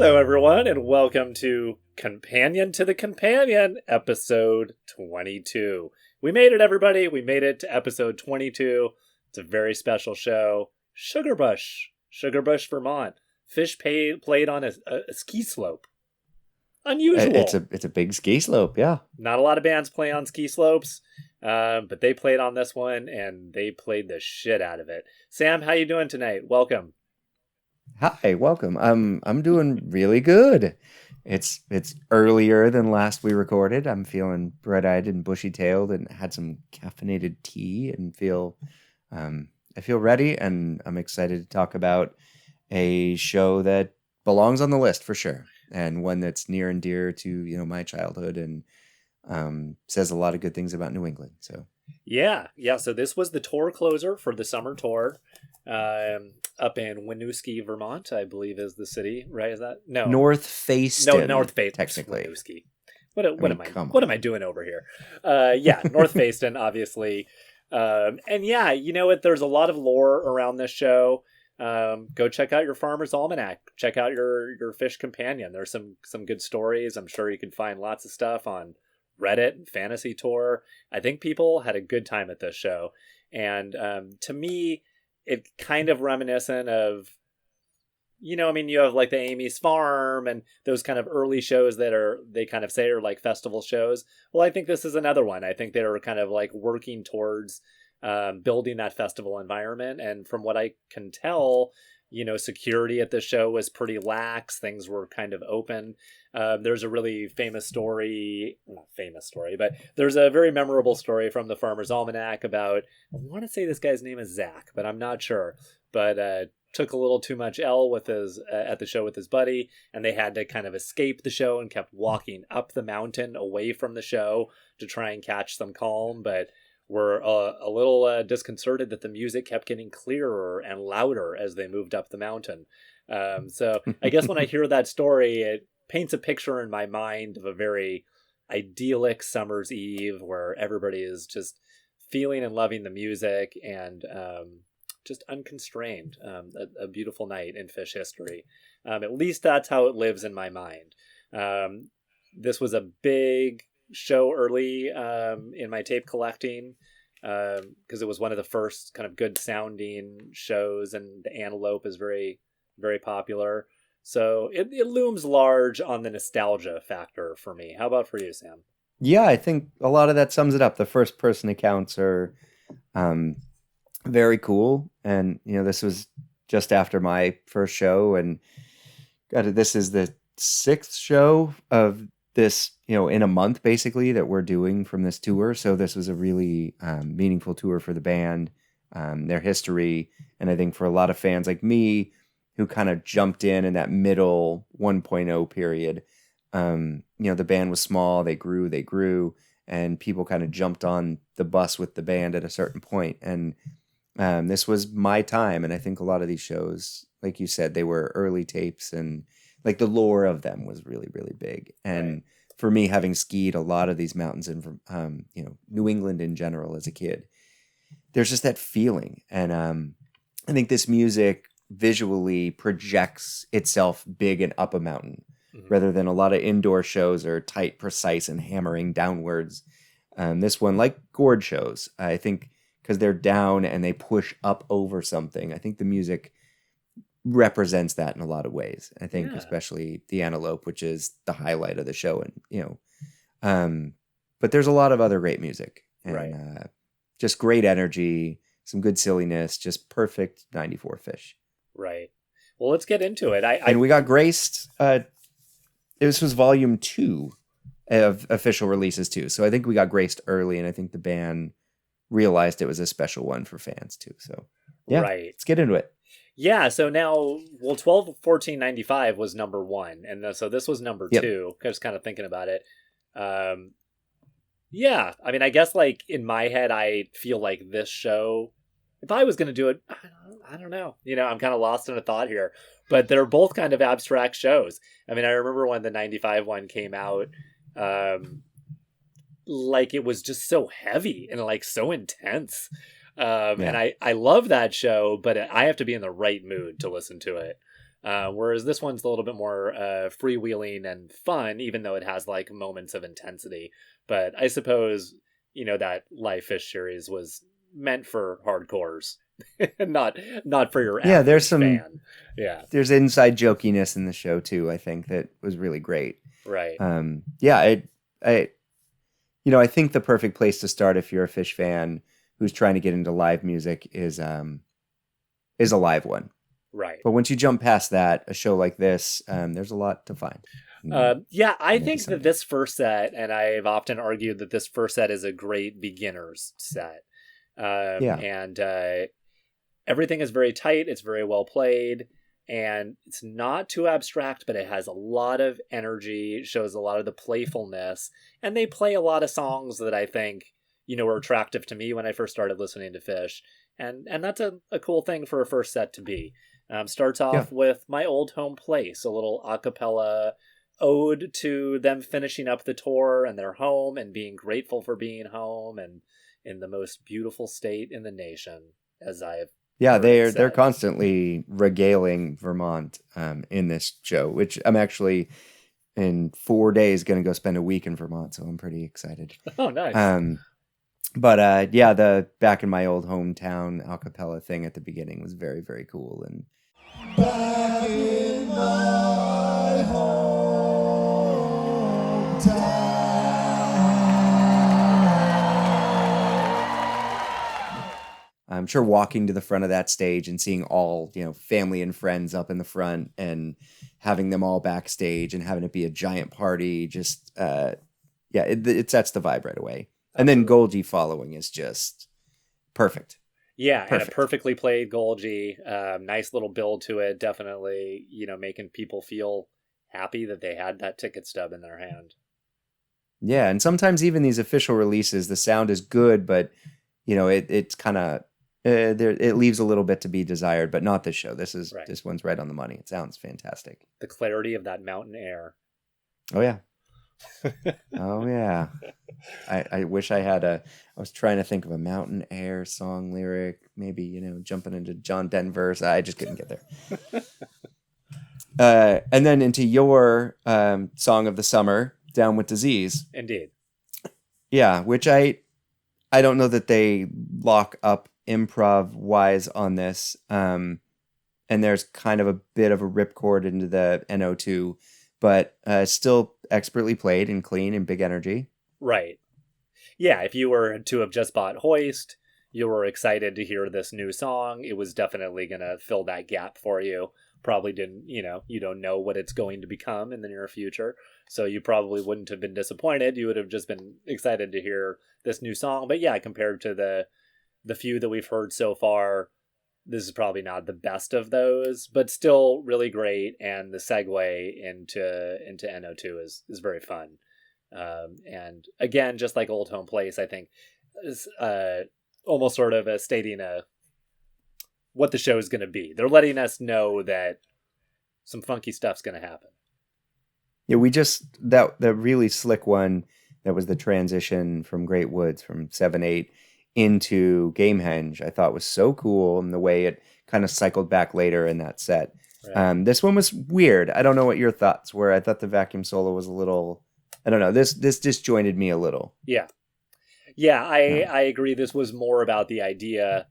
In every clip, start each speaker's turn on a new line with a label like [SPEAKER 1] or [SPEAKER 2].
[SPEAKER 1] Hello, everyone, and welcome to Companion to the Companion, episode 22. We made it, everybody. We made it to episode 22. It's a very special show. Sugarbush, Vermont. Phish played on a ski slope. Unusual.
[SPEAKER 2] It's a big ski slope, yeah.
[SPEAKER 1] Not a lot of bands play on ski slopes, but they played on this one, and they played the shit out of it. Sam, how you doing tonight? Welcome.
[SPEAKER 2] Hi, welcome. I'm doing really good. It's earlier than last we recorded. I'm feeling bright-eyed and bushy-tailed, and had some caffeinated tea, and I feel ready, and I'm excited to talk about a show that belongs on the list for sure, and one that's near and dear to my childhood, and says a lot of good things about New England. So
[SPEAKER 1] yeah. So this was the tour closer for the summer tour. Up in Winooski, Vermont, I believe is the city, right? Is that
[SPEAKER 2] North Fayston?
[SPEAKER 1] No, North Fayston,
[SPEAKER 2] technically.
[SPEAKER 1] Winooski. What am I doing over here? Yeah, North Fayston, obviously. And yeah, you know what? There's a lot of lore around this show. Go check out your Farmer's Almanac. Check out your Phish Companion. There's some good stories. I'm sure you can find lots of stuff on Reddit, Fantasy Tour. I think people had a good time at this show, and to me, it's kind of reminiscent of, you have like the Amy's Farm and those kind of early shows that they kind of say are like festival shows. Well, I think this is another one. I think they were kind of like working towards building that festival environment. And from what I can tell, security at the show was pretty lax. Things were kind of open. There's a really but there's a very memorable story from the Farmer's Almanac about, I want to say this guy's name is Zach, but I'm not sure. But took a little too much L with his at the show with his buddy, and they had to kind of escape the show and kept walking up the mountain away from the show to try and catch some calm, but were a little disconcerted that the music kept getting clearer and louder as they moved up the mountain. So I guess when I hear that story, it paints a picture in my mind of a very idyllic summer's eve where everybody is just feeling and loving the music and just unconstrained. A beautiful night in Phish history. At least that's how it lives in my mind. This was a big show early in my tape collecting because it was one of the first kind of good sounding shows, and the Antelope is very, very popular. So it looms large on the nostalgia factor for me. How about for you, Sam?
[SPEAKER 2] Yeah, I think a lot of that sums it up. The first person accounts are very cool, and this was just after my first show, and this is the 6th show of this, in a month basically that we're doing from this tour. So this was a really meaningful tour for the band, their history, and I think for a lot of fans like me who kind of jumped in that middle 1.0 period. The band was small, they grew, and people kind of jumped on the bus with the band at a certain point. And this was my time, and I think a lot of these shows, like you said, they were early tapes, and like the lore of them was really, really big. And right. For me, having skied a lot of these mountains in New England in general as a kid, there's just that feeling. And I think this music visually projects itself big and up a mountain, rather than a lot of indoor shows are tight, precise, and hammering downwards. This one, like Gorge shows, I think, because they're down and they push up over something, I think the music represents that in a lot of ways. I think especially the Antelope, which is the highlight of the show, and but there's a lot of other great music, and
[SPEAKER 1] right.
[SPEAKER 2] Just great energy, some good silliness, just perfect 94 Phish.
[SPEAKER 1] Right. Well, let's get into it.
[SPEAKER 2] And we got graced. This was volume 2 of official releases too, so I think we got graced early, and I think the band realized it was a special one for fans too. So yeah,
[SPEAKER 1] right.
[SPEAKER 2] Let's get into it.
[SPEAKER 1] Yeah, so now, 12/14/95 was number 1, and so this was number 2. I was kind of thinking about it. Yeah, I mean, I guess, like, in my head, I feel like this show, if I was going to do it, I don't know. I'm kind of lost in a thought here. But they're both kind of abstract shows. I mean, I remember when the 95 one came out, like, it was just so heavy and, like, so intense. And I love that show, but I have to be in the right mood to listen to it. Whereas this one's a little bit more freewheeling and fun, even though it has like moments of intensity. But I suppose, that live Phish series was meant for hardcores, not for your
[SPEAKER 2] Yeah,
[SPEAKER 1] average fan. Yeah,
[SPEAKER 2] there's inside jokiness in the show too, I think, that was really great.
[SPEAKER 1] right.
[SPEAKER 2] Yeah, I I think the perfect place to start if you're a Phish fan who's trying to get into live music is a live one.
[SPEAKER 1] Right.
[SPEAKER 2] But once you jump past that, a show like this, there's a lot to find.
[SPEAKER 1] Yeah, I think that this first set, and I've often argued that this first set is a great beginner's set.
[SPEAKER 2] Yeah.
[SPEAKER 1] And everything is very tight. It's very well played. And it's not too abstract, but it has a lot of energy. It shows a lot of the playfulness. And they play a lot of songs that I think, were attractive to me when I first started listening to Phish. And that's a cool thing for a first set to be. Starts off with My Old Home Place, a little a cappella ode to them finishing up the tour and their home and being grateful for being home and in the most beautiful state in the nation, as I've
[SPEAKER 2] they're constantly regaling Vermont in this show, which I'm actually in 4 days going to go spend a week in Vermont, so I'm pretty excited.
[SPEAKER 1] Oh, nice.
[SPEAKER 2] But the back in my old hometown a cappella thing at the beginning was very, very cool. And back in my hometown. I'm sure walking to the front of that stage and seeing all, family and friends up in the front and having them all backstage and having it be a giant party, just, it sets the vibe right away. And then Golgi following is just perfect.
[SPEAKER 1] Yeah, perfect. And a perfectly played Golgi. Nice little build to it. Definitely, making people feel happy that they had that ticket stub in their hand.
[SPEAKER 2] Yeah, and sometimes even these official releases, the sound is good, but, it's kind of... it leaves a little bit to be desired, but not this show. This one's right on the money. It sounds fantastic.
[SPEAKER 1] The clarity of that mountain air.
[SPEAKER 2] Oh yeah. Oh yeah. I wish I had I was trying to think of a mountain air song lyric, maybe, jumping into John Denver's. I just couldn't get there. And then into your song of the summer, Down with Disease.
[SPEAKER 1] Indeed.
[SPEAKER 2] Yeah, which I don't know that they lock up improv wise on this, and there's kind of a bit of a ripcord into the NO2, but still expertly played and clean and big energy.
[SPEAKER 1] Right. Yeah, if you were to have just bought Hoist, you were excited to hear this new song. It was definitely going to fill that gap for you. Probably didn't, you don't know what it's going to become in the near future, so you probably wouldn't have been disappointed. You would have just been excited to hear this new song. But yeah, compared to the few that we've heard so far, this is probably not the best of those, but still really great. And the segue into NO2 is very fun. And again, just like Old Home Place, I think is almost sort of stating what the show is going to be. They're letting us know that some funky stuff's going to happen.
[SPEAKER 2] Yeah, we just that really slick one that was the transition from Great Woods from 7/8 into Gamehenge, I thought was so cool, and the way it kind of cycled back later in that set. Right. This one was weird. I don't know what your thoughts were. I thought the vacuum solo was a little, I don't know. This disjointed me a little.
[SPEAKER 1] Yeah. I agree. This was more about the idea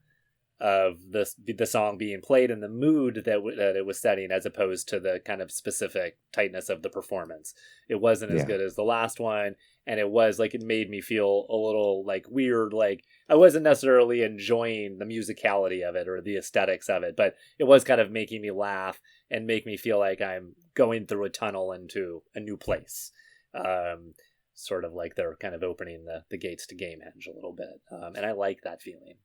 [SPEAKER 1] of the song being played and the mood that it was setting, as opposed to the kind of specific tightness of the performance. It wasn't as good as the last one, and it was like, it made me feel a little like weird, like I wasn't necessarily enjoying the musicality of it or the aesthetics of it, but it was kind of making me laugh and make me feel like I'm going through a tunnel into a new place. Sort of like they're kind of opening the gates to Gamehenge a little bit, and I like that feeling.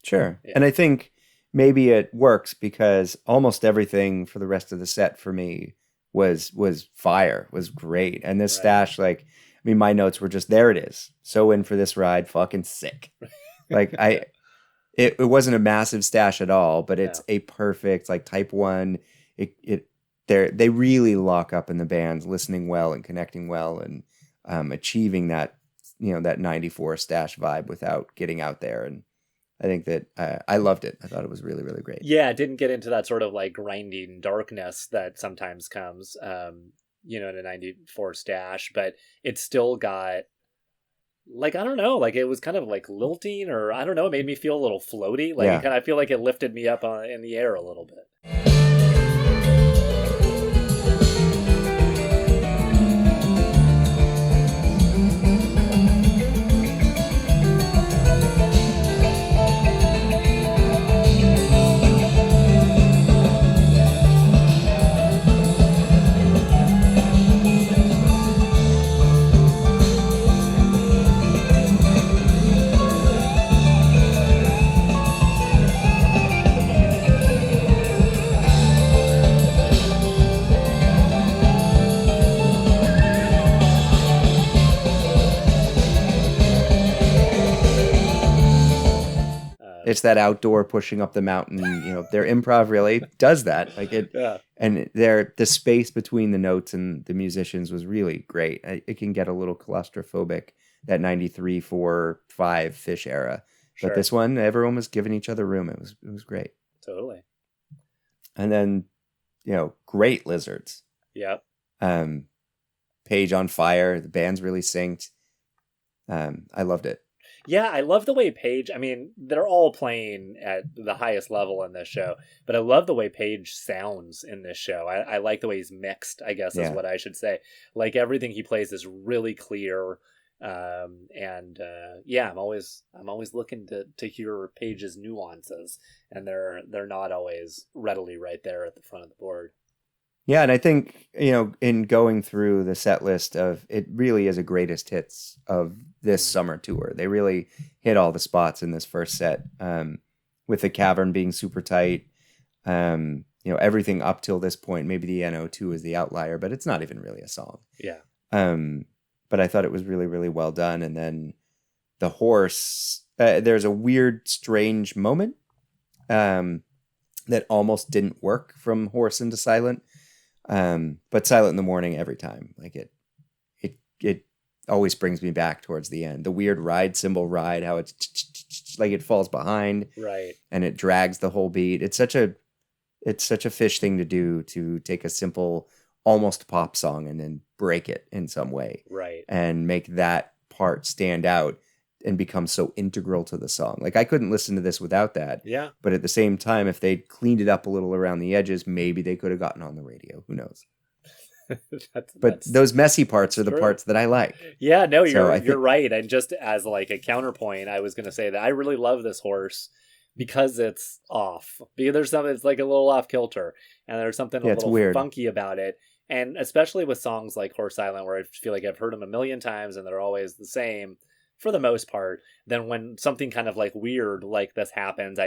[SPEAKER 2] Sure. Yeah. And I think maybe it works because almost everything for the rest of the set for me was fire, was great. And this stash, like, I mean, my notes were just, there it is. So in for this ride, fucking sick. Like it wasn't a massive stash at all, but it's a perfect, like, type 1. They really lock up in the bands, listening well and connecting well and achieving that, that 94 stash vibe without getting out there. And I think that I loved it. I thought it was really, really great.
[SPEAKER 1] Yeah, it didn't get into that sort of like grinding darkness that sometimes comes, in a 94 stash, but it still got, like, I don't know, like it was kind of like lilting, or I don't know, it made me feel a little floaty. Like it
[SPEAKER 2] Yeah.
[SPEAKER 1] kind of, I feel like it lifted me up in the air a little bit.
[SPEAKER 2] It's that outdoor pushing up the mountain. Their improv really does that. Like it,
[SPEAKER 1] Yeah.
[SPEAKER 2] and the space between the notes and the musicians was really great. It can get a little claustrophobic, that 93, 4, 5 Phish era.
[SPEAKER 1] Sure.
[SPEAKER 2] But this one, everyone was giving each other room. It was great.
[SPEAKER 1] Totally.
[SPEAKER 2] And then, great Lizards.
[SPEAKER 1] Yep.
[SPEAKER 2] Page on Fire. The band's really synced. I loved it.
[SPEAKER 1] Yeah, I love the way Paige, I mean, they're all playing at the highest level in this show, but I love the way Paige sounds in this show. I like the way he's mixed, I guess is what I should say. Like everything he plays is really clear. Yeah, I'm always looking to hear Paige's nuances, and they're not always readily right there at the front of the board.
[SPEAKER 2] Yeah, and I think, in going through the set list of, it really is a greatest hits of this summer tour. They really hit all the spots in this first set, with the Cavern being super tight. Everything up till this point, maybe the NO2 is the outlier, but it's not even really a song.
[SPEAKER 1] Yeah.
[SPEAKER 2] But I thought it was really, really well done. And then the horse, there's a weird, strange moment that almost didn't work from Horse into Silent. But Silent in the Morning every time, like it always brings me back towards the end. The weird ride cymbal ride, how it's like it falls behind,
[SPEAKER 1] right,
[SPEAKER 2] and it drags the whole beat. It's such a Phish thing to do, to take a simple, almost pop song and then break it in some way,
[SPEAKER 1] right,
[SPEAKER 2] and make that part stand out and become so integral to the song. Like I couldn't listen to this without that.
[SPEAKER 1] Yeah.
[SPEAKER 2] But at the same time, if they'd cleaned it up a little around the edges, maybe they could have gotten on the radio. Who knows? But those messy parts are the parts that I like.
[SPEAKER 1] Yeah, no, you're right. And just as like a counterpoint, I was going to say that I really love this horse because it's off. Because there's something, it's like a little off kilter, and there's something a little weird, funky about it. And especially with songs like Horse Island, where I feel like I've heard them a million times and they're always the same for the most part, then when something kind of like weird like this happens,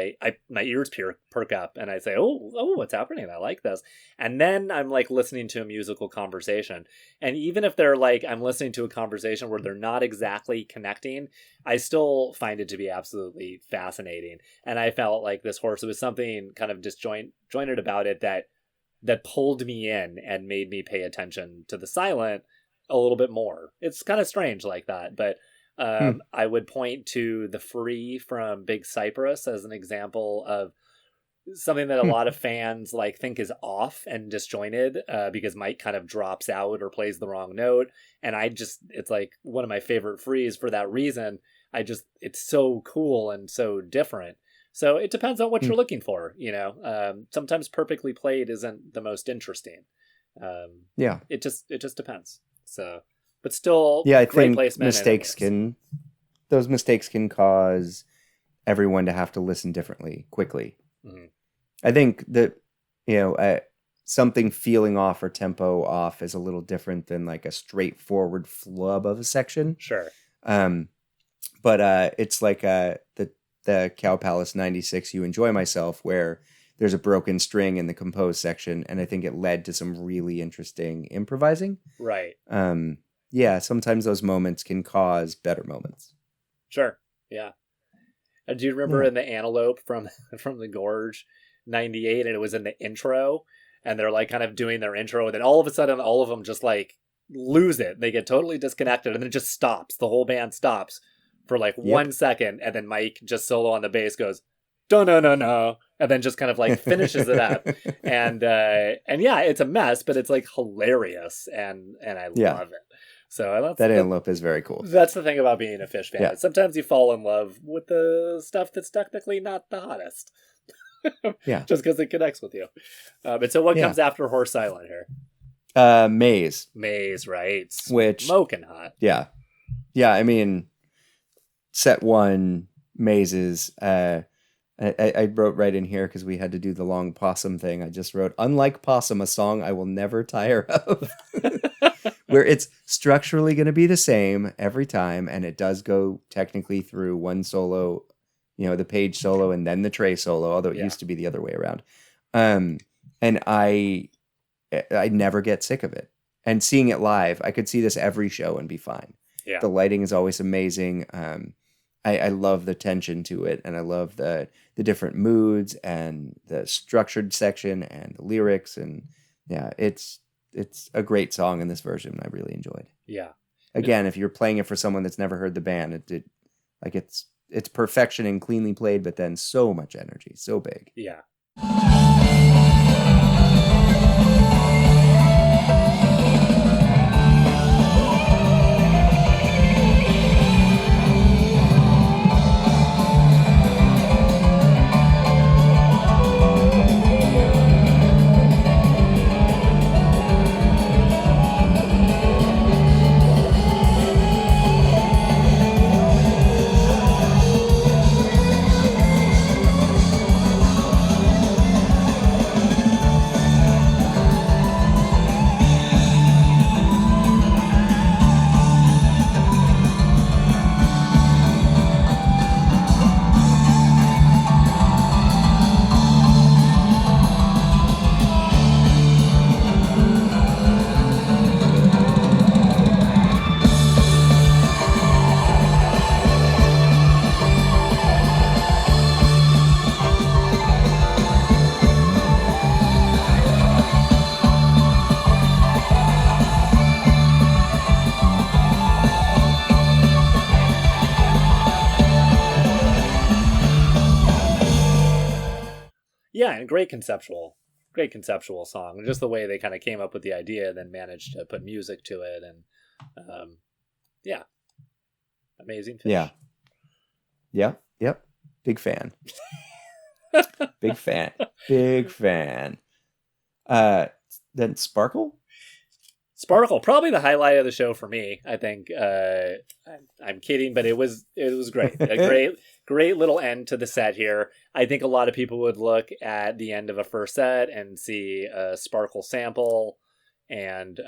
[SPEAKER 1] my ears perk up and I say, oh, what's happening? I like this. And then I'm like listening to a musical conversation. And even if they're like, I'm listening to a conversation where they're not exactly connecting, I still find it to be absolutely fascinating. And I felt like this horse, there was something kind of disjointed about it that pulled me in and made me pay attention to the Silent a little bit more. It's kind of strange like that, but I would point to the Free from Big Cypress as an example of something that a lot of fans like think is off and disjointed because Mike kind of drops out or plays the wrong note. And it's like one of my favorite Frees for that reason. It's so cool and so different. So it depends on what you're looking for, sometimes perfectly played isn't the most interesting. It just depends. So, but still,
[SPEAKER 2] I think those mistakes can cause everyone to have to listen differently quickly. Mm-hmm. I think that, something feeling off or tempo off is a little different than like a straightforward flub of a section.
[SPEAKER 1] Sure.
[SPEAKER 2] But it's like the Cow Palace 96, You Enjoy Myself, where there's a broken string in the composed section, and I think it led to some really interesting improvising.
[SPEAKER 1] Right.
[SPEAKER 2] Sometimes those moments can cause better moments.
[SPEAKER 1] Sure. Yeah. Do you remember in the Antelope from the Gorge 98, and it was in the intro, and they're like kind of doing their intro, and then all of a sudden all of them just like lose it. They get totally disconnected, and then it just stops. The whole band stops for like
[SPEAKER 2] Yep.
[SPEAKER 1] 1 second, and then Mike just solo on the bass goes, "No, no, no, no," and then just kind of like finishes it up, and yeah, it's a mess, but it's like hilarious, and I
[SPEAKER 2] Yeah.
[SPEAKER 1] love it. So
[SPEAKER 2] That interlope is very cool.
[SPEAKER 1] that's the thing about being a Phish fan.
[SPEAKER 2] Yeah.
[SPEAKER 1] Sometimes you fall in love with the stuff that's technically not the hottest.
[SPEAKER 2] Yeah.
[SPEAKER 1] Just because it connects with you. And so what
[SPEAKER 2] Yeah.
[SPEAKER 1] comes after Horse Silent here?
[SPEAKER 2] Maze.
[SPEAKER 1] Maze, right?
[SPEAKER 2] Which-
[SPEAKER 1] Smoking hot.
[SPEAKER 2] Yeah. Yeah, I mean, set 1, Mazes. I wrote right in here because we had to do the long possum thing. I just wrote, unlike Possum, a song I will never tire of. Where it's structurally going to be the same every time, and it does go technically through one solo, the Page solo and then the Trey solo, although it used to be the other way around. And I never get sick of it. And seeing it live, I could see this every show and be fine.
[SPEAKER 1] Yeah.
[SPEAKER 2] The lighting is always amazing. I love the tension to it, and I love the different moods and the structured section and the lyrics, and yeah, it's a great song in this version. I really enjoyed.
[SPEAKER 1] Yeah.
[SPEAKER 2] Again, if you're playing it for someone that's never heard the band, it's perfection and cleanly played, but then so much energy, so big.
[SPEAKER 1] Yeah. Yeah, and great conceptual song. Just the way they kind of came up with the idea, then managed to put music to it, and yeah, amazing Phish.
[SPEAKER 2] Yeah. Yep. Big fan. Big fan. Big fan. Then Sparkle.
[SPEAKER 1] Sparkle, probably the highlight of the show for me. I think I'm kidding, but it was great. A great little end to the set here. I think a lot of people would look at the end of a first set and see a Sparkle sample and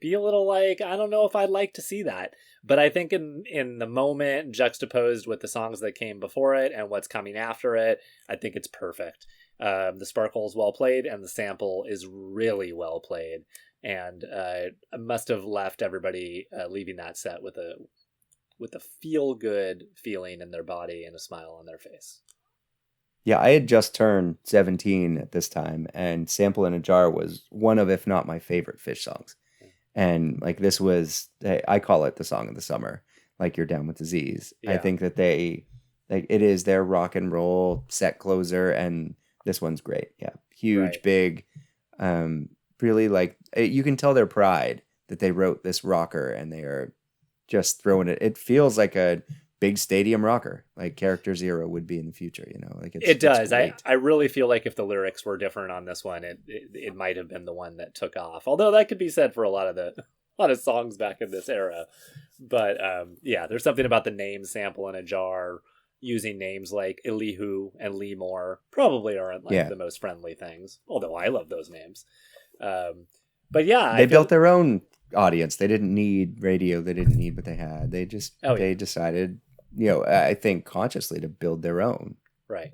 [SPEAKER 1] be a little like, I don't know if I'd like to see that. But I think in the moment, juxtaposed with the songs that came before it and what's coming after it, I think it's perfect. The Sparkle is well played, and the sample is really well played. And must have left everybody leaving that set with a feel-good feeling in their body and a smile on their face.
[SPEAKER 2] Yeah, I had just turned 17 at this time, and Sample in a Jar was one of, if not my favorite Phish songs. And like this was, I call it the song of the summer, like You're Down with Disease.
[SPEAKER 1] Yeah.
[SPEAKER 2] I think that it is their rock and roll set closer, and this one's great. Yeah, huge, big, really like, you can tell their pride that they wrote this rocker and they are just throwing it. It feels like a big stadium rocker, like Character Zero would be in the future, like
[SPEAKER 1] it does.
[SPEAKER 2] It's
[SPEAKER 1] I really feel like if the lyrics were different on this one, it might have been the one that took off. Although that could be said for a lot of songs back in this era. But yeah, there's something about the name Sample in a Jar, using names like Elihu and Lee Moore probably aren't like the most friendly things. Although I love those names. But yeah,
[SPEAKER 2] they built their own audience. They didn't need radio. They didn't need what they had. They just they decided, I think consciously, to build their own.
[SPEAKER 1] Right.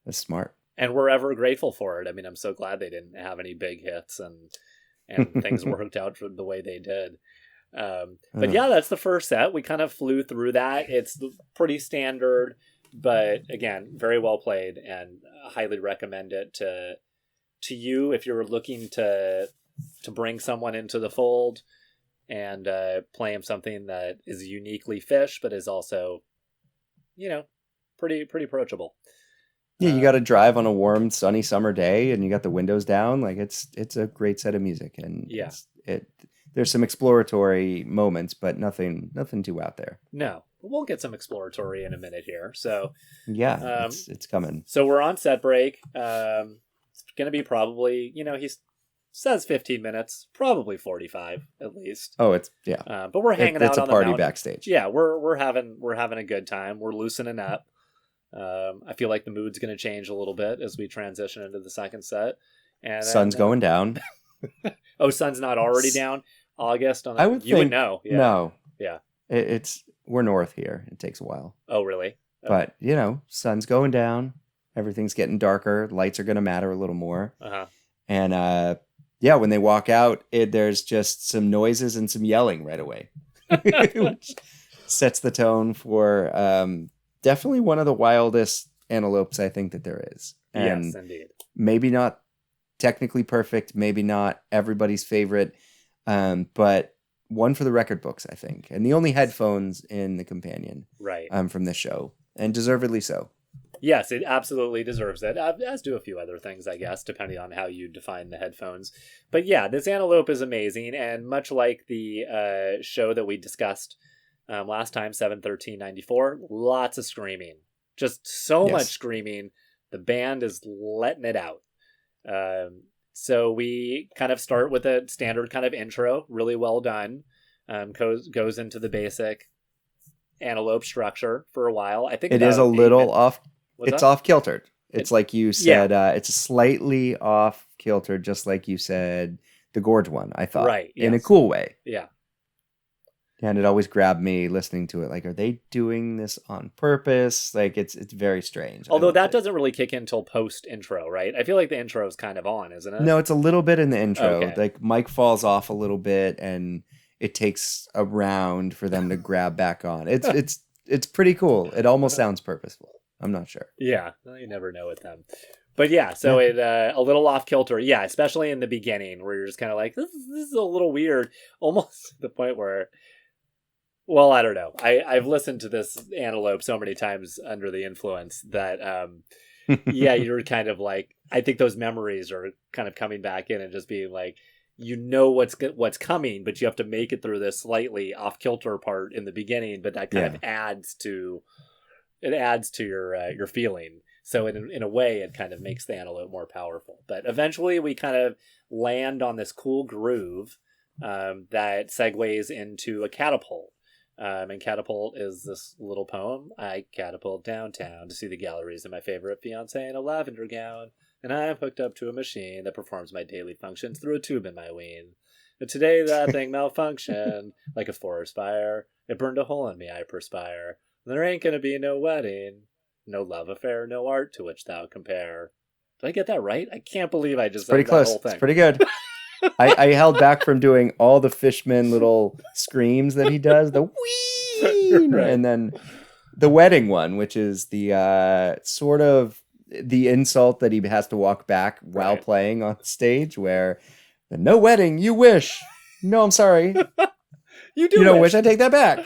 [SPEAKER 2] That's smart.
[SPEAKER 1] And we're ever grateful for it. I mean, I'm so glad they didn't have any big hits and things worked out for the way they did. But yeah, that's the first set. We kind of flew through that. It's pretty standard, but again, very well played, and highly recommend it to you if you're looking to bring someone into the fold. and play him something that is uniquely Phish, but is also, pretty approachable.
[SPEAKER 2] Yeah, you got to drive on a warm, sunny summer day, and you got the windows down. Like it's a great set of music, and there's some exploratory moments, but nothing too out there.
[SPEAKER 1] No, we'll get some exploratory in a minute here. So
[SPEAKER 2] yeah, it's coming.
[SPEAKER 1] So we're on set break. It's going to be probably, he says 15 minutes, probably 45 at least.
[SPEAKER 2] Oh, but
[SPEAKER 1] we're hanging out on the mountain.
[SPEAKER 2] It's a party backstage.
[SPEAKER 1] Yeah, we're having a good time. We're loosening up. I feel like the mood's going to change a little bit as we transition into the second set. And
[SPEAKER 2] sun's going down.
[SPEAKER 1] Oh, sun's not already down. August on.
[SPEAKER 2] I would
[SPEAKER 1] would know. Yeah.
[SPEAKER 2] No.
[SPEAKER 1] Yeah.
[SPEAKER 2] We're north here. It takes a while.
[SPEAKER 1] Oh, really?
[SPEAKER 2] Okay. But sun's going down. Everything's getting darker. Lights are going to matter a little more. And when they walk out, there's just some noises and some yelling right away, which sets the tone for definitely one of the wildest antelopes I think that there is. And
[SPEAKER 1] yes, indeed.
[SPEAKER 2] Maybe not technically perfect, maybe not everybody's favorite, but one for the record books, I think. And the only headphones in the Companion,
[SPEAKER 1] right?
[SPEAKER 2] From this show, and deservedly so.
[SPEAKER 1] Yes, it absolutely deserves it, as do a few other things, I guess, depending on how you define the headphones. But yeah, this antelope is amazing, and much like the show that we discussed last time, 7/13/94, lots of screaming. Just so much screaming. The band is letting it out. So we kind of start with a standard kind of intro, really well done. Goes into the basic antelope structure for a while. I think
[SPEAKER 2] it is a little off. It's off kiltered. It's like you said. It's slightly off kiltered, just like you said. The Gorge one, I thought,
[SPEAKER 1] right? Yes.
[SPEAKER 2] In a cool way.
[SPEAKER 1] Yeah.
[SPEAKER 2] And it always grabbed me listening to it. Like, are they doing this on purpose? Like, it's very strange.
[SPEAKER 1] Although that doesn't really kick in until post intro, right? I feel like the intro is kind of on, isn't it?
[SPEAKER 2] No, it's a little bit in the intro.
[SPEAKER 1] Okay.
[SPEAKER 2] Like Mike falls off a little bit, and it takes a round for them to grab back on. It's pretty cool. It almost sounds purposeful. I'm not sure.
[SPEAKER 1] Yeah, well, you never know with them. But yeah, so it a little off kilter. Yeah, especially in the beginning where you're just kind of like, this is a little weird, almost to the point where. Well, I don't know. I've listened to this antelope so many times under the influence that, you're kind of like, I think those memories are kind of coming back in and just being like, what's coming, but you have to make it through this slightly off kilter part in the beginning, but that kind of adds to your feeling. So in a way, it kind of makes the antelope more powerful. But eventually, we kind of land on this cool groove that segues into a catapult. And Catapult is this little poem. I catapult downtown to see the galleries of my favorite fiancé in a lavender gown, and I am hooked up to a machine that performs my daily functions through a tube in my ween. But today that thing malfunctioned like a forest fire. It burned a hole in me, I perspire. There ain't gonna be no wedding, no love affair, no art to which thou compare. Did I get that right? I can't believe I just said that whole thing.
[SPEAKER 2] It's pretty good. I held back from doing all the Fishman little screams that he does, the wee, right. And then the wedding one, which is the sort of the insult that he has to walk back while playing on stage, where the no wedding, you wish. No, I'm sorry.
[SPEAKER 1] You do.
[SPEAKER 2] You don't wish. I take that back.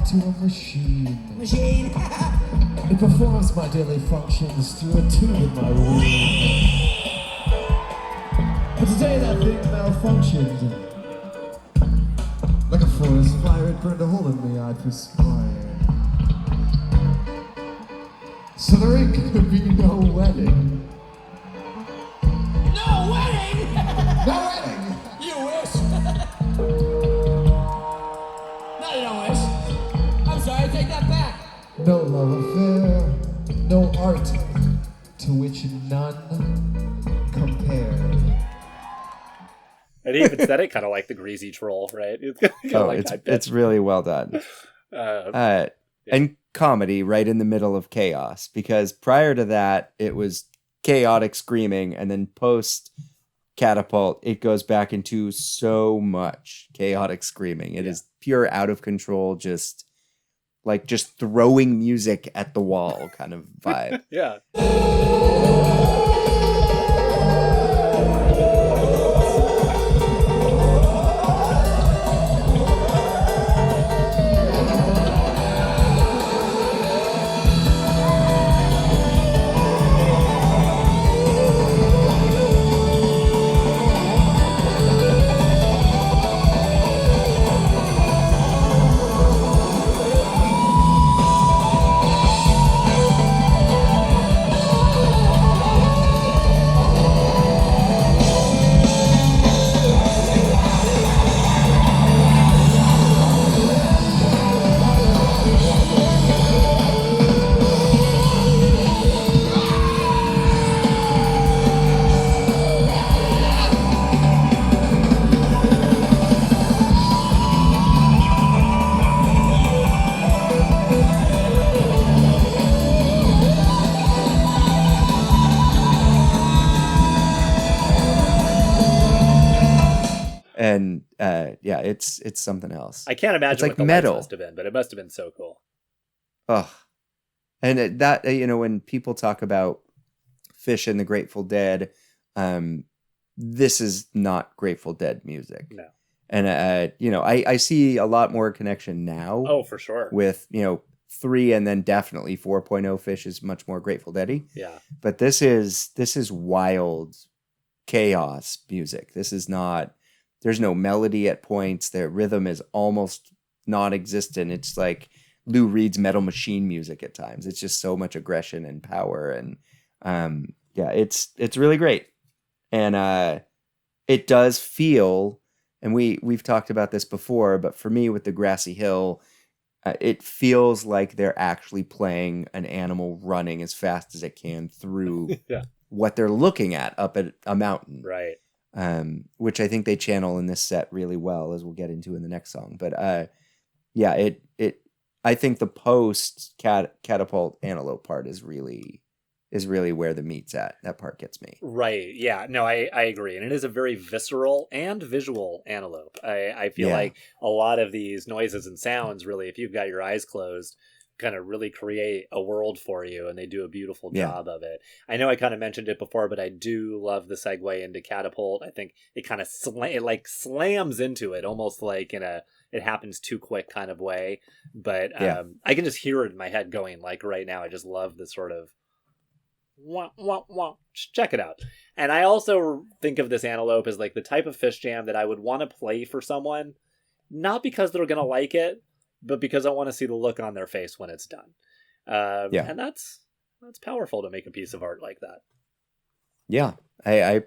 [SPEAKER 3] To a machine. It performs my daily functions through a tube in my womb. But today that thing malfunctioned. Like a forest fire, it burned a hole in me, I perspired. So there ain't gonna be no wedding.
[SPEAKER 4] No wedding?
[SPEAKER 3] No wedding!
[SPEAKER 4] You wish. No, you don't wish. I'm sorry, I take that back.
[SPEAKER 3] No love affair, no art to which none compare.
[SPEAKER 1] And he even said it kind of like the greasy troll, right? It's
[SPEAKER 2] it's really well done. And comedy right in the middle of chaos, because prior to that it was chaotic screaming, and then post Catapult it goes back into so much chaotic screaming. It is pure out of control, just throwing music at the wall kind of vibe.
[SPEAKER 1] Yeah.
[SPEAKER 2] And yeah, it's something else.
[SPEAKER 1] I can't imagine
[SPEAKER 2] It's like
[SPEAKER 1] what the
[SPEAKER 2] metal.
[SPEAKER 1] lights must have been, but it must have bin so cool.
[SPEAKER 2] Ugh. And when people talk about Phish and the Grateful Dead, this is not Grateful Dead music.
[SPEAKER 1] No.
[SPEAKER 2] And I see a lot more connection now.
[SPEAKER 1] Oh, for sure.
[SPEAKER 2] With 3 and then definitely 4.0 Phish is much more Grateful Dead-y.
[SPEAKER 1] Yeah.
[SPEAKER 2] But this is wild chaos music. This is not. There's no melody at points. Their rhythm is almost non-existent. It's like Lou Reed's Metal Machine music at times. It's just so much aggression and power, and it's really great. And it does feel, and we've talked about this before, but for me with the Grassy Hill, it feels like they're actually playing an animal running as fast as it can through what they're looking at up at a mountain.
[SPEAKER 1] Right.
[SPEAKER 2] Which I think they channel in this set really well, as we'll get into in the next song. But I think the post Catapult Antelope part is really where the meat's at. That part gets me.
[SPEAKER 1] Right. Yeah. No, I agree. And it is a very visceral and visual Antelope. I feel like a lot of these noises and sounds, really, if you've got your eyes closed, kind of really create a world for you, and they do a beautiful job of it. I know I kind of mentioned it before, but I do love the segue into Catapult. I think it kind of slams into it, almost like in a it happens too quick kind of way. But I can just hear it in my head going like right now. I just love the sort of wah, wah, wah. Just check it out. And I also think of this Antelope as like the type of Phish jam that I would want to play for someone, not because they're going to like it, but because I want to see the look on their face when it's done. And that's powerful to make a piece of art like that.
[SPEAKER 2] Yeah, I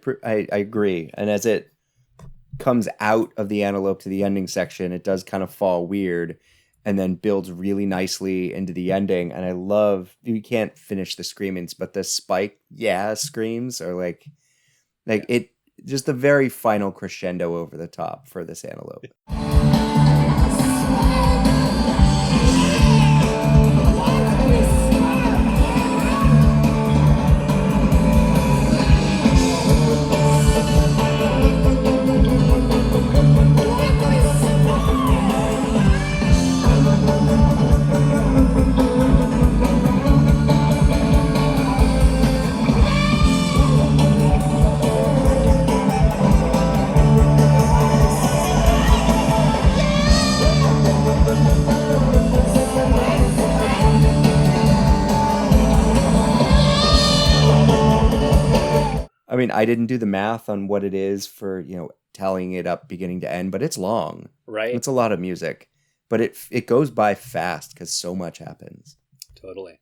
[SPEAKER 2] agree. And as it comes out of the Antelope to the ending section, it does kind of fall weird and then builds really nicely into the ending. And I love, you can't finish the screamings, but the spike screams are like it, just the very final crescendo over the top for this Antelope. I mean, I didn't do the math on what it is for, tallying it up beginning to end, but it's long.
[SPEAKER 1] Right.
[SPEAKER 2] It's a lot of music, but it goes by fast because so much happens.
[SPEAKER 1] Totally.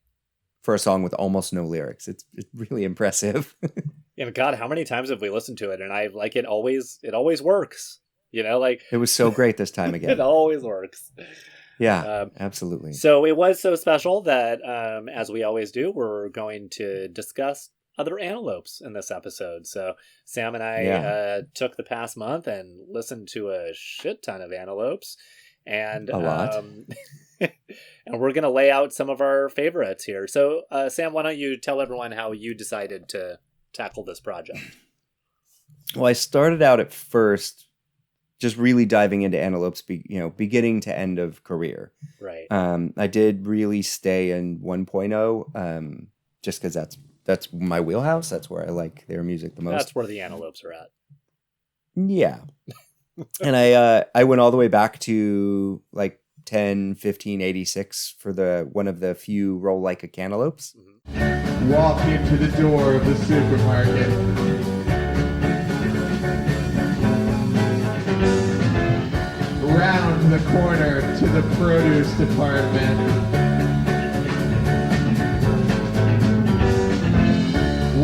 [SPEAKER 2] For a song with almost no lyrics, it's really impressive.
[SPEAKER 1] Yeah, God, how many times have we listened to it? And I like it always works. Like
[SPEAKER 2] it was so great this time again.
[SPEAKER 1] It always works.
[SPEAKER 2] Yeah, absolutely.
[SPEAKER 1] So it was so special that, as we always do, we're going to discuss other Antelopes in this episode. So Sam and I took the past month and listened to a shit ton of Antelopes, and
[SPEAKER 2] a lot.
[SPEAKER 1] And we're going to lay out some of our favorites here. So, Sam, why don't you tell everyone how you decided to tackle this project?
[SPEAKER 2] Well, I started out at first just really diving into Antelope's, beginning to end of career.
[SPEAKER 1] Right.
[SPEAKER 2] I did really stay in 1.0, just because that's my wheelhouse. That's where I like their music the most.
[SPEAKER 1] That's where the Antelopes are at.
[SPEAKER 2] Yeah. And I went all the way back to like 10, 15, 86 for one of the few Roll Like a Cantaloupes.
[SPEAKER 1] Mm-hmm.
[SPEAKER 3] Walk into the door of the supermarket. Round the corner to the produce department.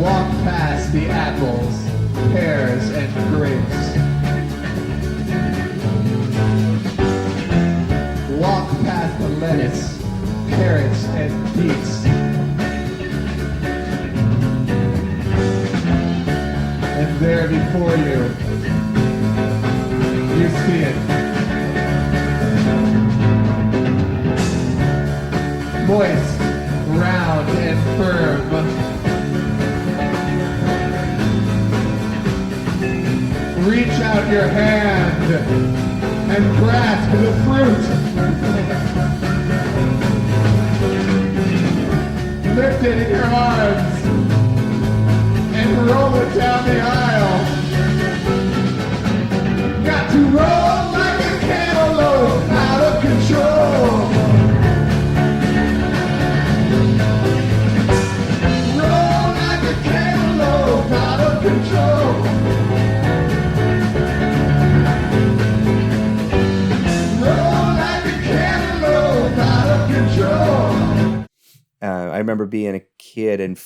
[SPEAKER 3] Walk past the apples, pears, and grapes. Walk past the lettuce, carrots, and beets. And there before you, you see it. Moist, round, and firm. Reach out your hand and grasp the fruit. Lift it in your arms and roll it down the aisle. Got to roll like a cantaloupe, out of control. Roll like a cantaloupe, out of control.
[SPEAKER 2] I remember being a kid and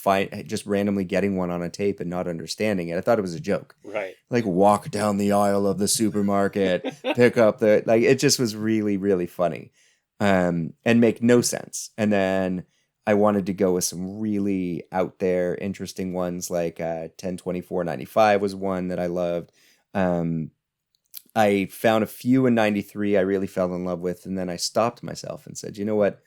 [SPEAKER 2] just randomly getting one on a tape and not understanding it. I thought it was a joke.
[SPEAKER 1] Right.
[SPEAKER 2] Like walk down the aisle of the supermarket, pick up it just was really, really funny, and make no sense. And then I wanted to go with some really out there, interesting ones like 10/24/95 was one that I loved. I found a few in 93 I really fell in love with, and then I stopped myself and said, you know what?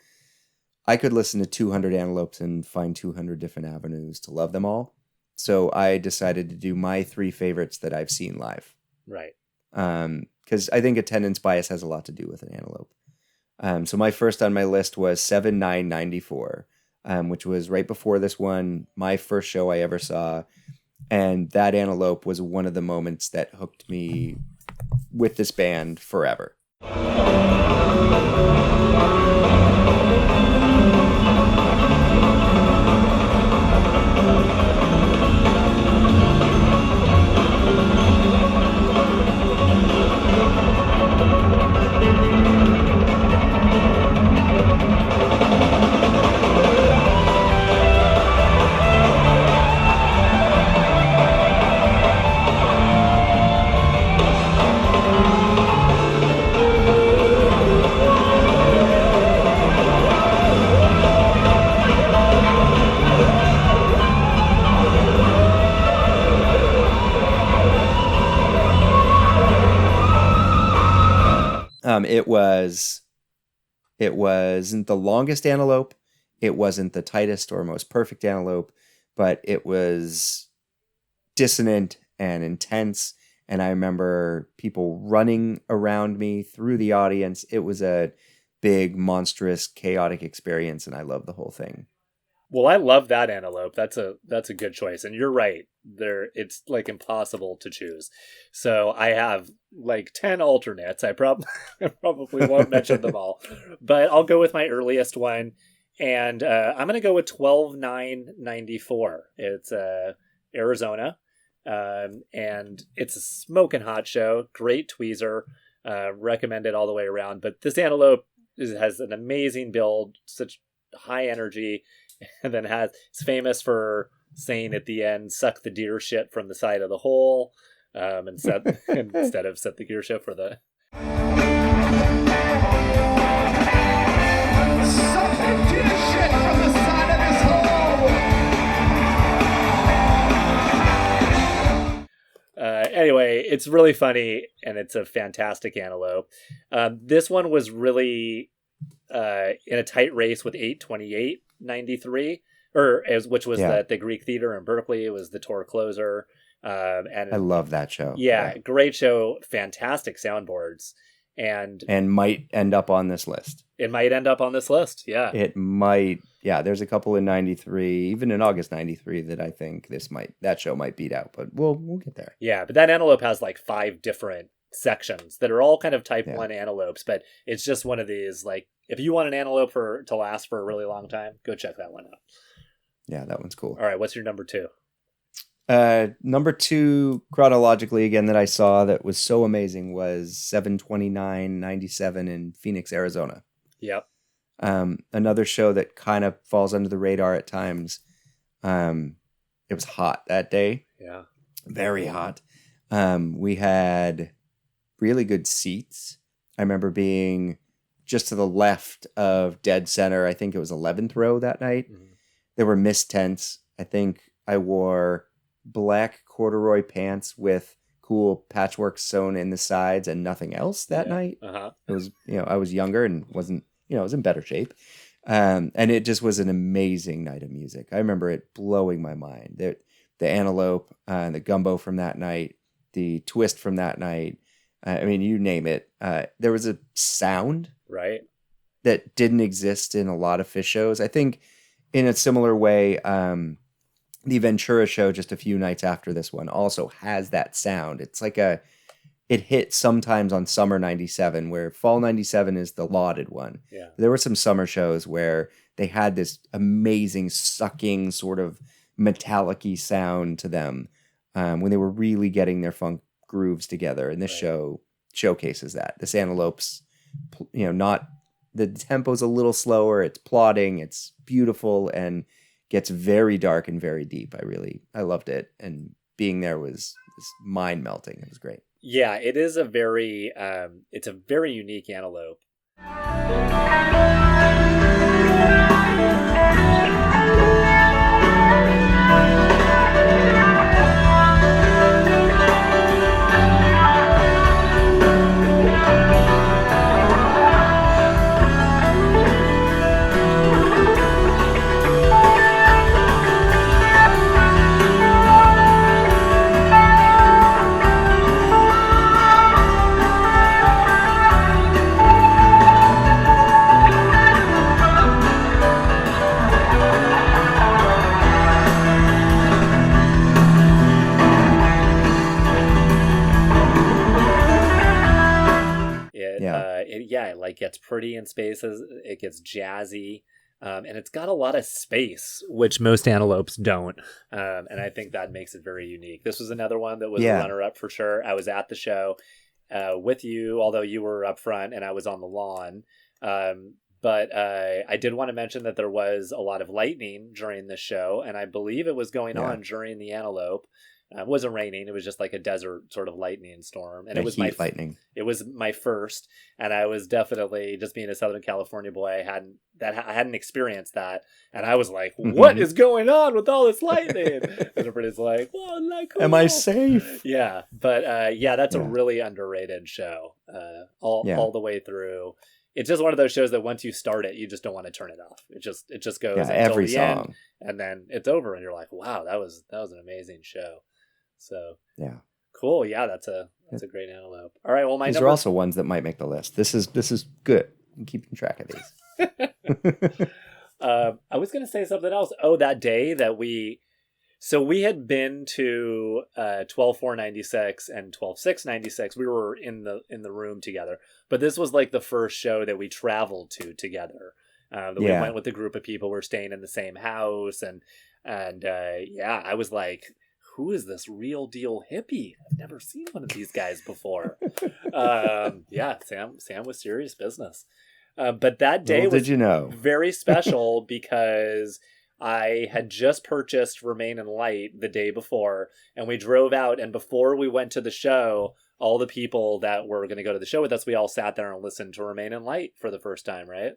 [SPEAKER 2] I could listen to 200 Antelopes and find 200 different avenues to love them all. So I decided to do my 3 favorites that I've seen live.
[SPEAKER 1] Right.
[SPEAKER 2] Because I think attendance bias has a lot to do with an Antelope. So my first on my list was 7/9/94, which was right before this one, my first show I ever saw. And that Antelope was one of the moments that hooked me with this band forever. It wasn't the longest Antelope. It wasn't the tightest or most perfect Antelope, but it was dissonant and intense. And I remember people running around me through the audience. It was a big, monstrous, chaotic experience, and I loved the whole thing.
[SPEAKER 1] Well, I love that Antelope. That's a good choice, and you're right. It's like impossible to choose. So I have like 10 alternates. I probably won't mention them all, but I'll go with my earliest one, and I'm gonna go with 12/9/94. It's Arizona, and it's a smoking hot show. Great tweezer, recommended all the way around. But this Antelope has an amazing build, such high energy. And then it's famous for saying at the end, "Suck the deer shit from the side of the hole," instead of "set the gear shift" for the.
[SPEAKER 3] Suck the deer shit from the side of this hole!
[SPEAKER 1] Anyway, it's really funny and it's a fantastic Antelope. This one was really in a tight race with 8:28:93, which was the Greek Theater in Berkeley. It was the tour closer. And
[SPEAKER 2] I love that show.
[SPEAKER 1] Yeah, great show, fantastic soundboards, and
[SPEAKER 2] might end up on this list.
[SPEAKER 1] It might end up on this list. Yeah,
[SPEAKER 2] it might. Yeah, there's a couple in '93, even in August '93, that I think that show might beat out, but we'll get there.
[SPEAKER 1] Yeah, but that antelope has like 5 different sections that are all kind of type 1 antelopes, but it's just one of these, like, if you want an antelope to last for a really long time, go check that one out.
[SPEAKER 2] Yeah, that one's cool.
[SPEAKER 1] All right, what's your number 2?
[SPEAKER 2] Number 2, chronologically, again, that I saw that was so amazing was 7/29/97 in Phoenix, Arizona.
[SPEAKER 1] Yep.
[SPEAKER 2] Another show that kind of falls under the radar at times. It was hot that day.
[SPEAKER 1] Yeah.
[SPEAKER 2] Very hot. We had really good seats. I remember being just to the left of dead center. I think it was 11th row that night. Mm-hmm. There were mist tents. I think I wore black corduroy pants with cool patchwork sewn in the sides and nothing else that night.
[SPEAKER 1] Uh-huh.
[SPEAKER 2] It was, I was younger and wasn't, I was in better shape. And it just was an amazing night of music. I remember it blowing my mind. The antelope, the gumbo from that night, the twist from that night. I mean, you name it. There was a sound
[SPEAKER 1] right
[SPEAKER 2] that didn't exist in a lot of Phish shows. I think in a similar way, the Ventura show just a few nights after this one also has that sound. It's like it hit sometimes on summer 97, where fall 97 is the lauded one.
[SPEAKER 1] Yeah.
[SPEAKER 2] There were some summer shows where they had this amazing sucking sort of metallic-y sound to them when they were really getting their funk grooves together. And this show showcases that. This Antelope's, not, the tempo's a little slower. It's plodding. It's beautiful and gets very dark and very deep. I loved it. And being there was mind melting. It was great.
[SPEAKER 1] Yeah, it is it's a very unique antelope. It gets pretty in spaces. It gets jazzy, and it's got a lot of space, which most antelopes don't. And I think that makes it very unique. This was another one that was a runner-up for sure. I was at the show with you, although you were up front and I was on the lawn. But I did want to mention that there was a lot of lightning during the show, and I believe it was going on during the antelope. It wasn't raining. It was just like a desert sort of lightning storm. And it was
[SPEAKER 2] lightning.
[SPEAKER 1] It was my first. And I was definitely, just being a Southern California boy, I hadn't experienced that. And I was like, what is going on with all this lightning? And everybody's like, well,
[SPEAKER 2] am I safe?
[SPEAKER 1] Yeah. But that's a really underrated show. All the way through. It's just one of those shows that once you start it, you just don't want to turn it off. It just goes until
[SPEAKER 2] every
[SPEAKER 1] the
[SPEAKER 2] song.
[SPEAKER 1] end, and then it's over, and you're like, wow, that was an amazing show. So cool. Yeah, that's a great antelope. All right. Well,
[SPEAKER 2] these are also ones that might make the list. This is good. I'm keeping track of these.
[SPEAKER 1] I was going to say something else. Oh, that day that we had been to 12/4/96 and 12/6/96. We were in the room together, but this was like the first show that we traveled to together. We went with a group of people. We're staying in the same house, and I was like, who is this real deal hippie? I've never seen one of these guys before. Sam was serious business. But that day was very special because I had just purchased Remain in Light the day before, and we drove out, and before we went to the show, all the people that were going to go to the show with us, we all sat there and listened to Remain in Light for the first time, right?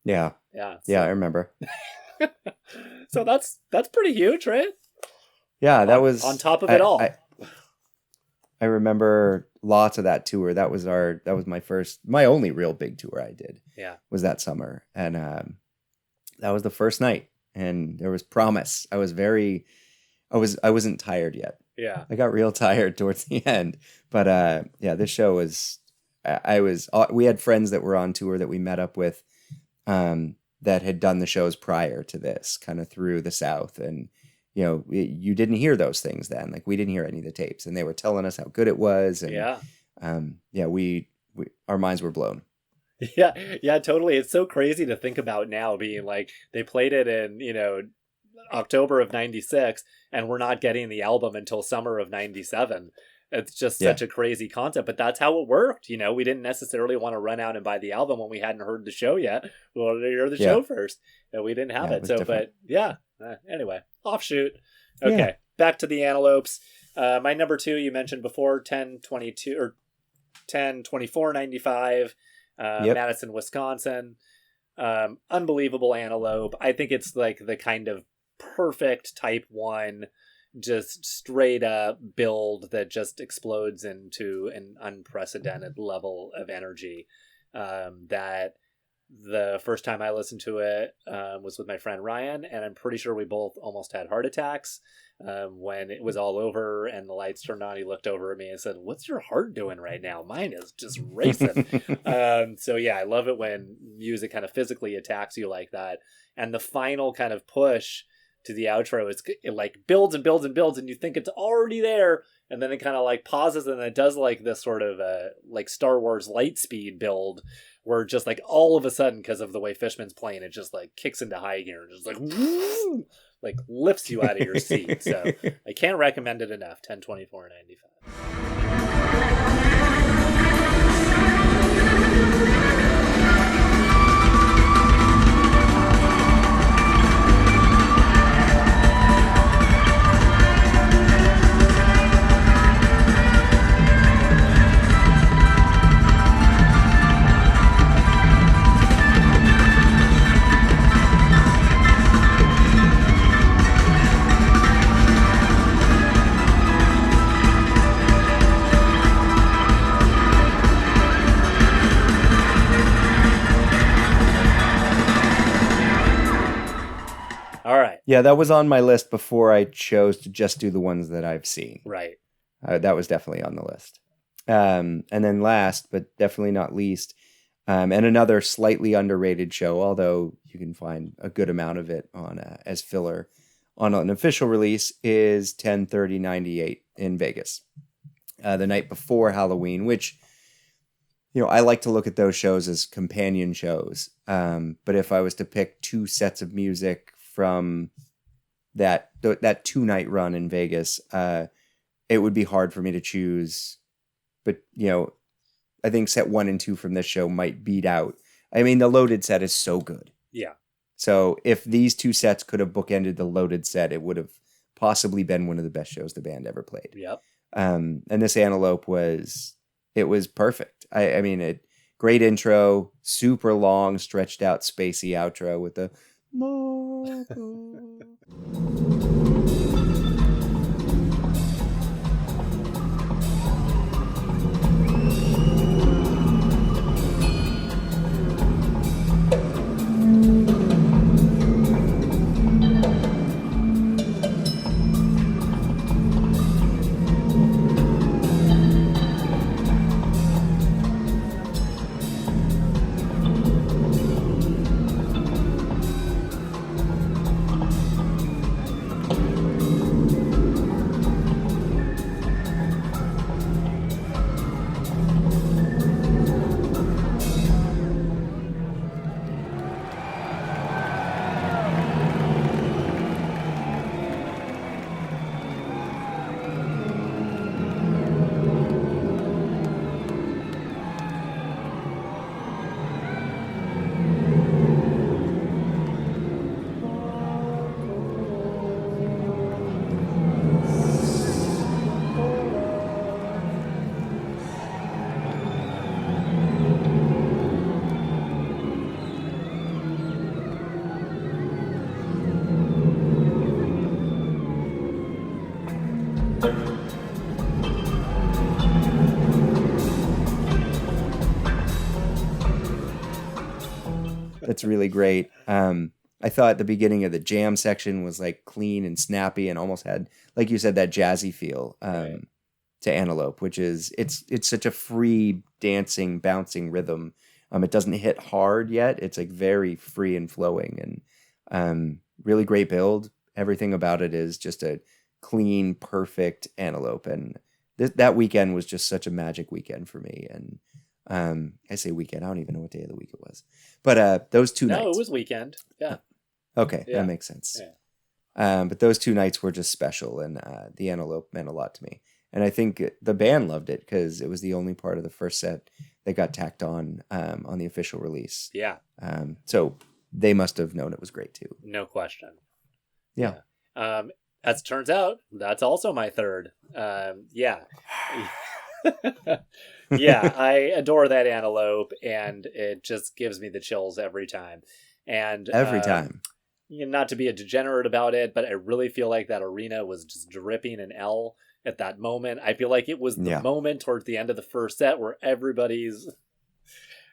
[SPEAKER 2] Yeah.
[SPEAKER 1] Yeah.
[SPEAKER 2] Yeah, I remember.
[SPEAKER 1] So that's pretty huge, right?
[SPEAKER 2] Yeah, that was
[SPEAKER 1] on top of it all.
[SPEAKER 2] I remember lots of that tour. That was my only real big tour I did.
[SPEAKER 1] Yeah.
[SPEAKER 2] Was that summer. And that was the first night. And there was promise. I wasn't tired yet.
[SPEAKER 1] Yeah.
[SPEAKER 2] I got real tired towards the end. But this show was, we had friends that were on tour that we met up with that had done the shows prior to this, kind of through the South. And, you didn't hear those things then. Like, we didn't hear any of the tapes, and they were telling us how good it was. And we our minds were blown.
[SPEAKER 1] Yeah, totally. It's so crazy to think about now, being like, they played it in, October of 96, and we're not getting the album until summer of 97. It's just such a crazy concept, but that's how it worked. We didn't necessarily want to run out and buy the album when we hadn't heard the show yet. We wanted to hear the show first, and we didn't have it. So,
[SPEAKER 2] different.
[SPEAKER 1] but anyway, offshoot. Okay, back to the Antelopes. My number 2, you mentioned before, 10/22 or 10/24/95, Madison, Wisconsin. Unbelievable Antelope. I think it's like the kind of perfect Type 1, just straight up build that just explodes into an unprecedented level of energy. That the first time I listened to it was with my friend Ryan, and I'm pretty sure we both almost had heart attacks when it was all over and the lights turned on. He looked over at me and said, "What's your heart doing right now? Mine is just racing." So yeah, I love it when music kind of physically attacks you like that. And the final kind of push to the outro, it like builds and builds and builds, and you think it's already there, and then it kind of like pauses, and it does like this sort of like Star Wars light speed build, where just like all of a sudden, because of the way Fishman's playing, it just like kicks into high gear and just like woo, like lifts you out of your seat. So I can't recommend it enough. 10/24/95. All right.
[SPEAKER 2] Yeah, that was on my list before I chose to just do the ones that I've seen.
[SPEAKER 1] Right.
[SPEAKER 2] That was definitely on the list. And then last, but definitely not least, and another slightly underrated show, although you can find a good amount of it on as filler on an official release, is 10/30/98 in Vegas, the night before Halloween, which, I like to look at those shows as companion shows. But if I was to pick 2 sets of music from that 2-night run in Vegas, it would be hard for me to choose. But, I think set 1 and 2 from this show might beat out. I mean, the Loaded set is so good.
[SPEAKER 1] Yeah.
[SPEAKER 2] So if these 2 sets could have bookended the Loaded set, it would have possibly been one of the best shows the band ever played.
[SPEAKER 1] Yep.
[SPEAKER 2] And this Antelope was perfect. I mean, great intro, super long, stretched out, spacey outro with the That's really great. I thought the beginning of the jam section was like clean and snappy and almost had, like you said, that jazzy feel to Antelope, which is it's such a free dancing, bouncing rhythm. It doesn't hit hard yet. It's like very free and flowing, and really great build. Everything about it is just a clean, perfect Antelope. And that weekend was just such a magic weekend for me. And I say weekend, I don't even know what day of the week it was. But those two nights.
[SPEAKER 1] No, it was weekend. Yeah.
[SPEAKER 2] Okay,
[SPEAKER 1] Yeah.
[SPEAKER 2] that makes sense.
[SPEAKER 1] Yeah.
[SPEAKER 2] But those 2 nights were just special, and the Antelope meant a lot to me. And I think the band loved it because it was the only part of the first set that got tacked on the official release.
[SPEAKER 1] Yeah.
[SPEAKER 2] So they must have known it was great too.
[SPEAKER 1] No question.
[SPEAKER 2] Yeah.
[SPEAKER 1] As it turns out, that's also my third. Yeah. Yeah, I adore that Antelope, and it just gives me the chills every time. And
[SPEAKER 2] Every time.
[SPEAKER 1] Not to be a degenerate about it, but I really feel like that arena was just dripping in L at that moment. I feel like it was the moment towards the end of the first set where everybody's,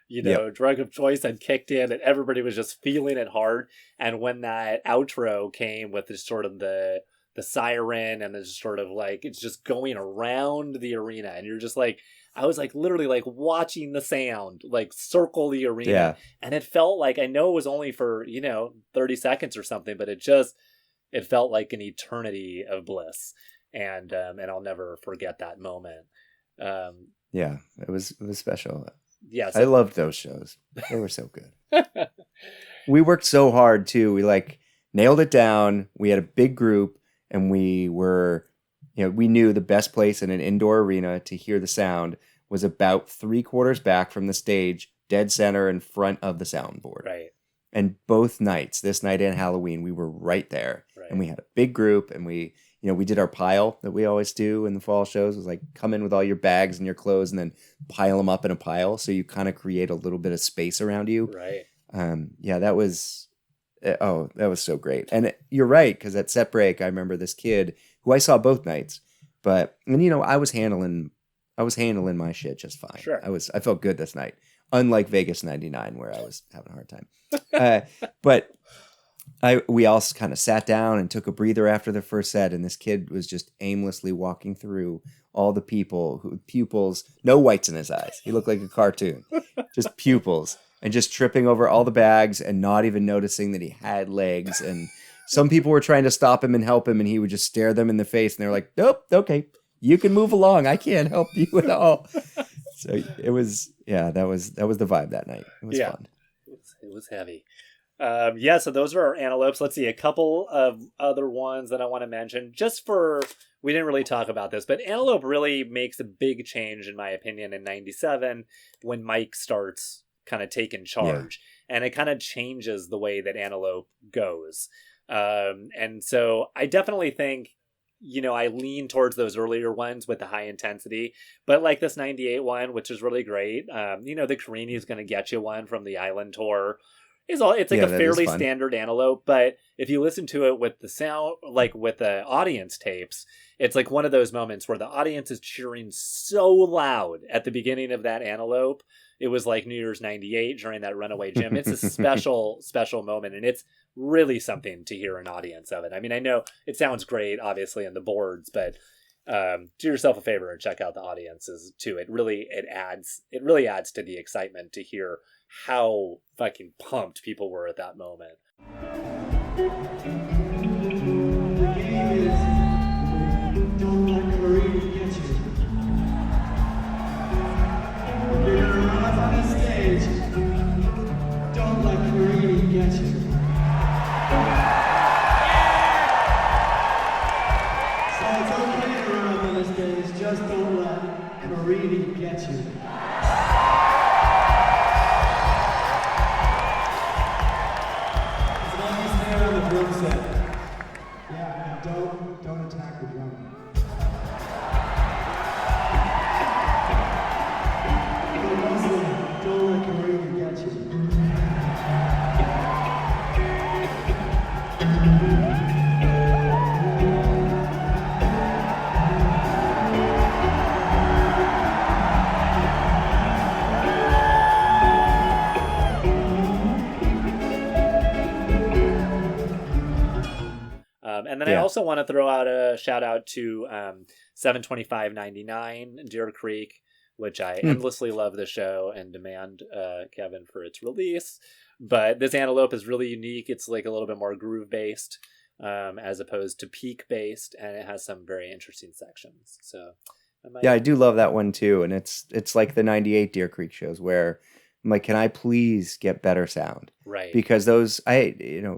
[SPEAKER 1] drug of choice had kicked in, and everybody was just feeling it hard. And when that outro came with this sort of the siren, and there's sort of like, it's just going around the arena, and you're just like, I was like literally like watching the sound like circle the arena.
[SPEAKER 2] Yeah.
[SPEAKER 1] And it felt like, I know it was only for, 30 seconds or something, but it felt like an eternity of bliss. And I'll never forget that moment.
[SPEAKER 2] Yeah, it was special.
[SPEAKER 1] Yes.
[SPEAKER 2] I loved those shows. They were so good. We worked so hard too. We like nailed it down. We had a big group, and we were, we knew the best place in an indoor arena to hear the sound was about 3/4 back from the stage, dead center in front of the soundboard.
[SPEAKER 1] Right.
[SPEAKER 2] And both nights, this night and Halloween, we were right there.
[SPEAKER 1] Right.
[SPEAKER 2] And we had a big group, and we did our pile that we always do in the fall shows. It was like, come in with all your bags and your clothes and then pile them up in a pile. So you kind of create a little bit of space around you.
[SPEAKER 1] Right.
[SPEAKER 2] That was so great. And you're right, because at set break, I remember this kid who I saw both nights, I was handling my shit just fine.
[SPEAKER 1] Sure.
[SPEAKER 2] I felt good this night, unlike Vegas 99, where I was having a hard time. But we all kind of sat down and took a breather after the first set, and this kid was just aimlessly walking through all the pupils, no whites in his eyes. He looked like a cartoon, just pupils, and just tripping over all the bags and not even noticing that he had legs. And some people were trying to stop him and help him, and he would just stare them in the face, and they're like, nope, okay, you can move along. I can't help you at all. So it was, that was the vibe that night. It was fun.
[SPEAKER 1] It was heavy. So those are our Antelopes. Let's see, a couple of other ones that I want to mention. We didn't really talk about this, but Antelope really makes a big change, in my opinion, in 97 when Mike starts kind of taking charge. Yeah. And it kind of changes the way that Antelope goes. And so I definitely think, I lean towards those earlier ones with the high intensity, but like this 98 one, which is really great. The Carini's Gonna Get You one from the Island Tour. It's like a fairly standard Antelope, but if you listen to it with the sound, like with the audience tapes, it's like one of those moments where the audience is cheering so loud at the beginning of that Antelope. It was like New Year's 98 during that Runaway Jim. It's a special, special moment, and it's really something to hear an audience of it. I mean, I know it sounds great, obviously, in the boards, but do yourself a favor and check out the audiences too. It really adds to the excitement to hear how fucking pumped people were at that moment.
[SPEAKER 3] The game is don't let Marie get you. You're gonna rise on the stage. Don't let Marie get you. So it's okay to run up on the stage, just don't let Marie get you. Yeah, don't attack the drum. Don't let Karina get you.
[SPEAKER 1] also want to throw out a shout out to 725.99 Deer Creek, which I endlessly love the show and demand, Kevin, for its release. But this Antelope is really unique. It's like a little bit more groove based, as opposed to peak based, and it has some very interesting sections. So
[SPEAKER 2] I do love that one too. And it's like the 98 Deer Creek shows where I'm like, can I please get better sound?
[SPEAKER 1] Right.
[SPEAKER 2] Because those, there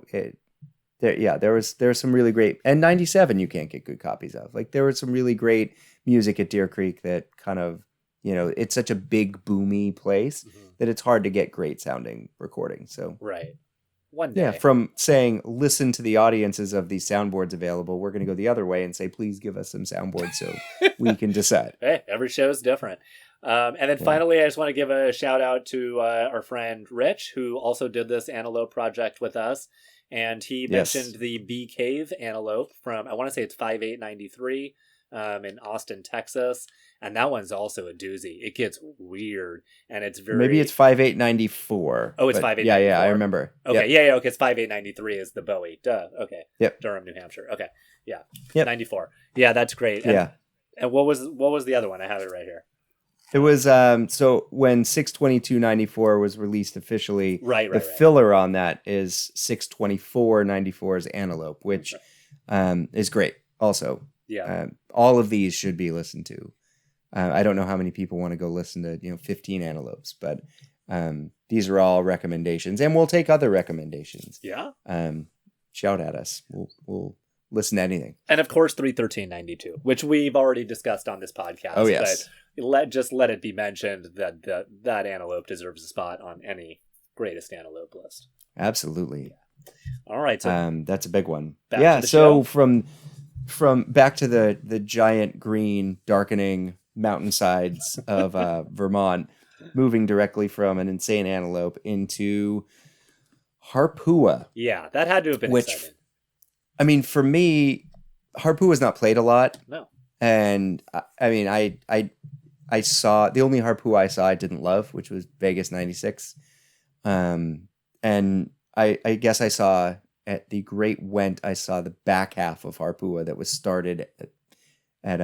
[SPEAKER 2] was some really great, and 97 you can't get good copies of. Like there was some really great music at Deer Creek that kind of, it's such a big boomy place that it's hard to get great sounding recordings. So
[SPEAKER 1] right. One day.
[SPEAKER 2] Yeah, from saying, listen to the audiences of these soundboards available, we're going to go the other way and say, please give us some soundboards so we can decide.
[SPEAKER 1] Hey, every show is different. And then finally, I just want to give a shout out to our friend Rich, who also did this Antelope project with us. And he mentioned the Bee Cave Antelope from, I want to say it's 5893 in Austin, Texas. And that one's also a doozy. It gets weird, and it's very...
[SPEAKER 2] Maybe it's 5894.
[SPEAKER 1] Oh, it's 5894.
[SPEAKER 2] Yeah, I remember.
[SPEAKER 1] Okay, okay, it's 5893 is the Bowie. Duh, okay.
[SPEAKER 2] Yep.
[SPEAKER 1] Durham, New Hampshire. Okay, yeah.
[SPEAKER 2] Yep.
[SPEAKER 1] 94. Yeah, that's great. And, and what was the other one? I have it right here.
[SPEAKER 2] It was, so when 6/22/94 was released officially, the filler on that is 6/24/94's Antelope, which is great also.
[SPEAKER 1] Yeah.
[SPEAKER 2] All of these should be listened to. I don't know how many people want to go listen to 15 Antelopes, but these are all recommendations, and we'll take other recommendations.
[SPEAKER 1] Yeah.
[SPEAKER 2] Shout at us. We'll listen to anything.
[SPEAKER 1] And of course, 313.92, which we've already discussed on this podcast.
[SPEAKER 2] Oh yes.
[SPEAKER 1] But let it be mentioned that that Antelope deserves a spot on any greatest Antelope list.
[SPEAKER 2] Absolutely.
[SPEAKER 1] Yeah. All right. So
[SPEAKER 2] that's a big one.
[SPEAKER 1] So
[SPEAKER 2] show. From back to the giant green darkening mountainsides of Vermont, moving directly from an insane antelope into Harpua.
[SPEAKER 1] Yeah, that had to have been exciting.
[SPEAKER 2] I mean, for me, Harpua's not played a lot.
[SPEAKER 1] No.
[SPEAKER 2] And I mean, I saw the only Harpua I saw I didn't love, which was Vegas 96. And I guess I saw at the Great Went, I saw the back half of Harpua that was started at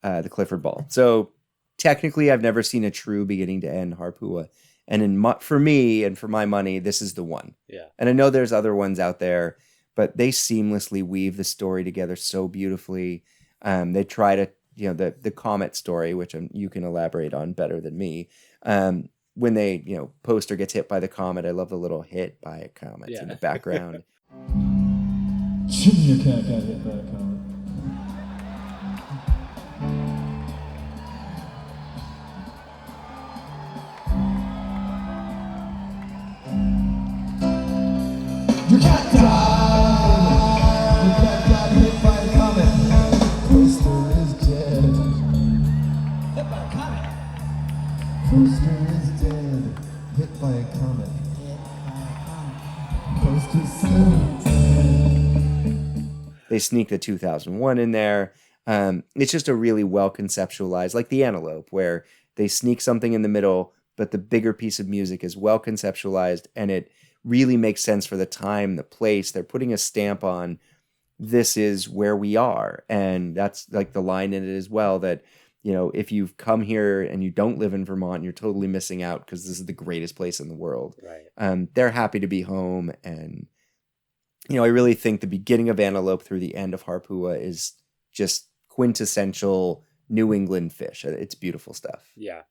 [SPEAKER 2] the Clifford Ball. So technically, I've never seen a true beginning to end Harpua. And for me and for my money, this is the one.
[SPEAKER 1] Yeah.
[SPEAKER 2] And I know there's other ones out there, but they seamlessly weave the story together so beautifully. They try to, the Comet story, which you can elaborate on better than me. When they, poster gets hit by the comet, I love the little hit by a comet in the background.
[SPEAKER 3] Junior Cat got hit by a comet. Your cat died. Your cat got hit by a comet. Poster is dead.
[SPEAKER 4] Hit by a comet.
[SPEAKER 3] Poster is dead. Hit by a comet. Poster said.
[SPEAKER 2] They sneak the 2001 in there. It's just a really well conceptualized, like the Antelope, where they sneak something in the middle, but the bigger piece of music is well conceptualized, and it really makes sense for the time, the place. They're putting a stamp on this is where we are. And that's like the line in it as well, that, if you've come here and you don't live in Vermont, you're totally missing out because this is the greatest place in the world.
[SPEAKER 1] Right.
[SPEAKER 2] They're happy to be home. And, I really think the beginning of Antelope through the end of Harpua is just quintessential New England Phish. It's beautiful stuff.
[SPEAKER 1] Yeah.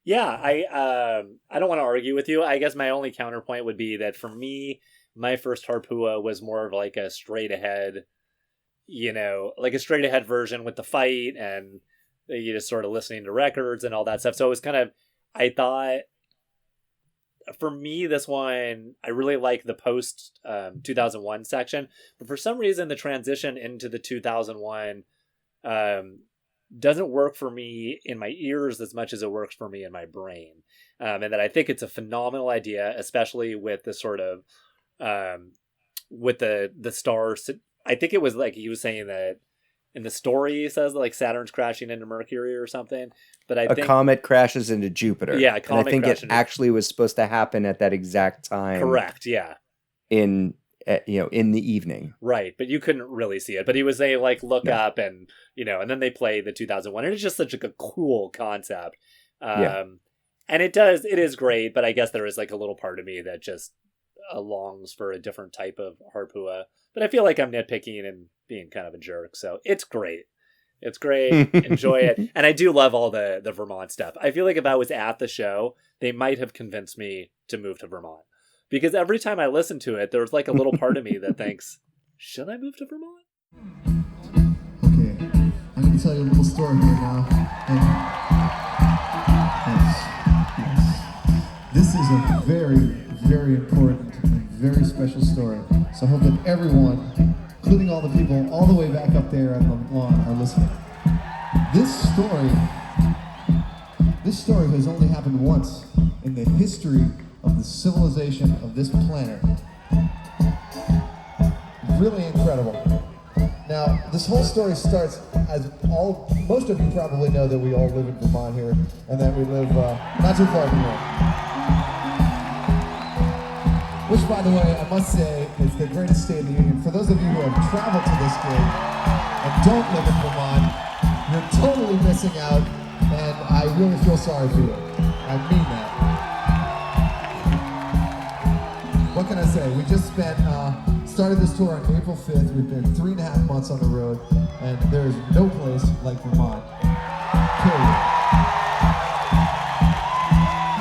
[SPEAKER 1] Yeah, I don't want to argue with you. I guess my only counterpoint would be that for me, my first Harpua was more of like a straight ahead, like a straight ahead version with the fight and you just sort of listening to records and all that stuff. So it was kind of, I thought, for me, this one, I really like the post 2001 section, but for some reason, the transition into the 2001 doesn't work for me in my ears as much as it works for me in my brain. And that I think it's a phenomenal idea, especially with the sort of, with the stars. I think it was like he was saying that in the story, he says like Saturn's crashing into Mercury or something. But I think
[SPEAKER 2] a comet crashes into Jupiter.
[SPEAKER 1] Yeah, a comet
[SPEAKER 2] and I think it actually was supposed to happen at that exact time.
[SPEAKER 1] Correct, yeah.
[SPEAKER 2] In in the evening.
[SPEAKER 1] Right, but you couldn't really see it. But he was saying, like, look
[SPEAKER 2] No.
[SPEAKER 1] up and, and then they play the 2001. And it's just such a cool concept.
[SPEAKER 2] Yeah.
[SPEAKER 1] And it is great, but I guess there is, like, a little part of me that just longs for a different type of harpua. But I feel like I'm nitpicking and being kind of a jerk. So it's great. It's great. Enjoy it. And I do love all the Vermont stuff. I feel like if I was at the show, they might have convinced me to move to Vermont. Because every time I listen to it, there's like a little part of me that thinks, should I move to Vermont?
[SPEAKER 3] Okay, I'm going to tell you a little story here now. And yes. This is a very, very important and very special story. So I hope that everyone, including all the people all the way back up there on the lawn, are listening. This story has only happened once in the history of the civilization of this planet. Really incredible. Now, this whole story starts as most of you probably know that we all live in Vermont here, and that we live not too far from here. Which, by the way, I must say is the greatest state in the union. For those of you who have traveled to this state and don't live in Vermont, you're totally missing out, and I really feel sorry for you. I mean that. What can I say? We just started this tour on April 5th. We've been 3.5 months on the road, and there is no place like Vermont. Period.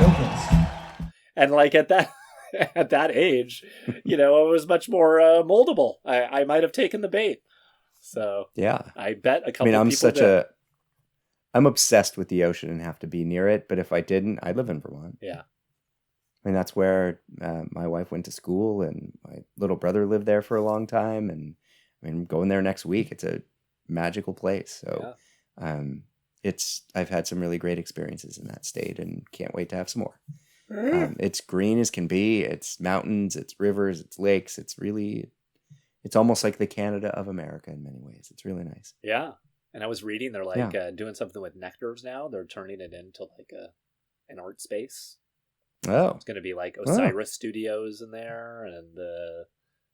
[SPEAKER 3] No place.
[SPEAKER 1] And like at that age, it was much more moldable. I might have taken the bait. So
[SPEAKER 2] Yeah.
[SPEAKER 1] I bet a couple
[SPEAKER 2] I'm
[SPEAKER 1] people did.
[SPEAKER 2] I'm obsessed with the ocean and have to be near it. But if I didn't, I'd live in Vermont.
[SPEAKER 1] Yeah.
[SPEAKER 2] I mean, that's where my wife went to school, and my little brother lived there for a long time. And I mean, I'm going there next week. It's a magical place. So I've had some really great experiences in that state and can't wait to have some more. It's green as can be. It's mountains, it's rivers, it's lakes. It's almost like the Canada of America in many ways. It's really nice.
[SPEAKER 1] Yeah. And I was reading they're doing something with nectars now. They're turning it into like an art space.
[SPEAKER 2] Oh.
[SPEAKER 1] It's going to be like Osiris Studios in there, and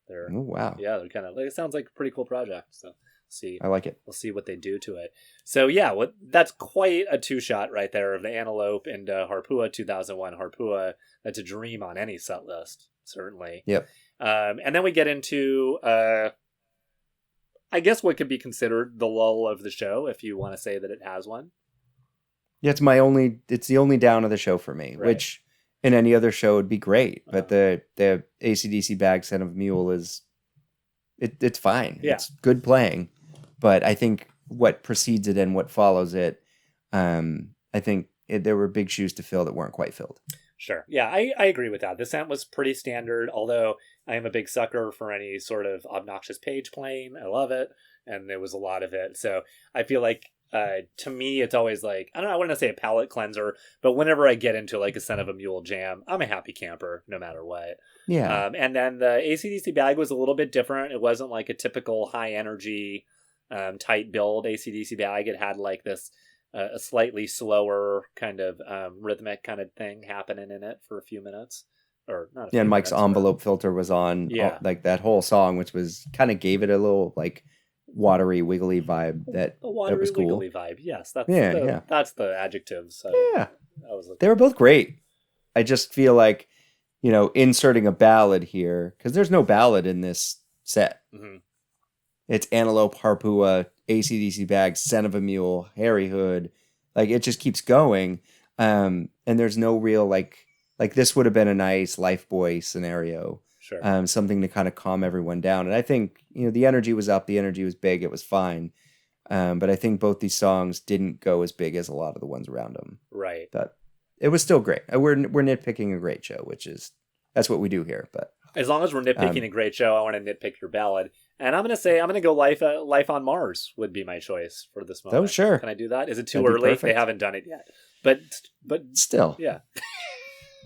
[SPEAKER 1] they're
[SPEAKER 2] wow.
[SPEAKER 1] Yeah, they're kind of it sounds like a pretty cool project. So see,
[SPEAKER 2] I like it.
[SPEAKER 1] We'll see what they do to it. So yeah, that's quite a two-shot right there of the Antelope and Harpua 2001 Harpua. That's a dream on any set list, certainly.
[SPEAKER 2] Yep.
[SPEAKER 1] And then we get into I guess what could be considered the lull of the show, if you want to say that it has one.
[SPEAKER 2] Yeah, it's the only down of the show for me,
[SPEAKER 1] right.
[SPEAKER 2] Which in any other show would be great. But the AC/DC Bag Son of a Mule it's fine.
[SPEAKER 1] Yeah.
[SPEAKER 2] It's good playing. But I think what precedes it and what follows it, I think there were big shoes to fill that weren't quite filled.
[SPEAKER 1] Sure. Yeah, I agree with that. The sound was pretty standard, although I am a big sucker for any sort of obnoxious page playing. I love it. And there was a lot of it. So I feel like, to me, it's always like, I don't know, I wouldn't say a palate cleanser, but whenever I get into like a Son of a Mule jam, I'm a happy camper no matter what.
[SPEAKER 2] Yeah.
[SPEAKER 1] And then the AC/DC Bag was a little bit different. It wasn't like a typical high energy, tight build AC/DC Bag. It had like this a slightly slower kind of rhythmic kind of thing happening in it for a few minutes. Or not a few
[SPEAKER 2] and Mike's
[SPEAKER 1] minutes,
[SPEAKER 2] envelope filter was on, like that whole song, which was kind of gave it a little like watery, wiggly vibe. That was cool.
[SPEAKER 1] Wiggly vibe. Yes, that's that's the adjective. So
[SPEAKER 2] yeah, they were both great. I just feel like inserting a ballad here, because there's no ballad in this set.
[SPEAKER 1] Mm-hmm.
[SPEAKER 2] It's Antelope, Harpua, AC/DC Bag, Son of a Mule, Harry Hood. Like it just keeps going. And there's no real like this would have been a nice Lifebuoy scenario.
[SPEAKER 1] Sure.
[SPEAKER 2] Something to kind of calm everyone down. And I think, the energy was up, the energy was big, it was fine. But I think both these songs didn't go as big as a lot of the ones around them.
[SPEAKER 1] Right.
[SPEAKER 2] But it was still great. We're nitpicking a great show, that's what we do here. But
[SPEAKER 1] as long as we're nitpicking a great show, I want to nitpick your ballad. And I'm going to go Life on Mars would be my choice for this moment.
[SPEAKER 2] Oh, sure.
[SPEAKER 1] Can I do that? Is it too early? They haven't done it yet. But
[SPEAKER 2] still.
[SPEAKER 1] Yeah.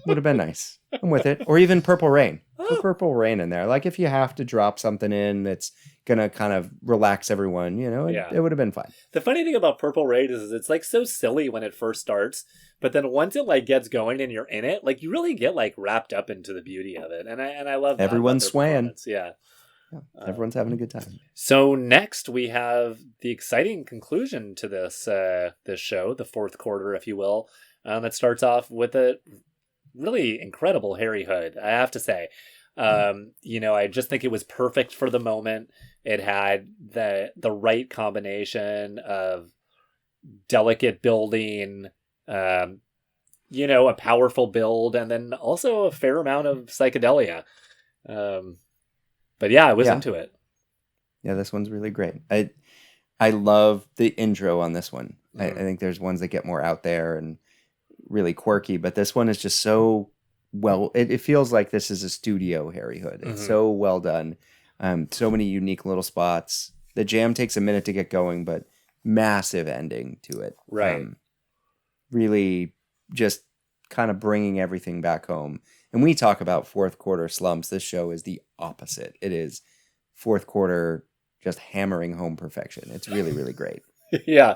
[SPEAKER 2] Would have been nice. I'm with it. Or even Purple Rain. put Purple Rain in there. Like if you have to drop something in that's gonna kind of relax everyone, it would have been fine.
[SPEAKER 1] The funny thing about Purple Rain is it's like so silly when it first starts, but then once it like gets going and you're in it, like you really get like wrapped up into the beauty of it, and I love that
[SPEAKER 2] everyone's swaying.
[SPEAKER 1] Yeah.
[SPEAKER 2] Everyone's having a good time.
[SPEAKER 1] So next we have the exciting conclusion to this show, the fourth quarter, if you will. It starts off with a really incredible Harry Hood, I have to say. I just think it was perfect for the moment. It had the right combination of delicate building, a powerful build, and then also a fair amount of psychedelia. But yeah, I was into it.
[SPEAKER 2] Yeah, this one's really great. I love the intro on this one. I think there's ones that get more out there and really quirky, but this one is just so well. It feels like this is a studio Harry Hood. It's so well done. So many unique little spots. The jam takes a minute to get going, but massive ending to it.
[SPEAKER 1] Right.
[SPEAKER 2] Really just kind of bringing everything back home. And we talk about fourth quarter slumps. This show is the opposite. It is fourth quarter just hammering home perfection. It's really, really great.
[SPEAKER 1] Yeah.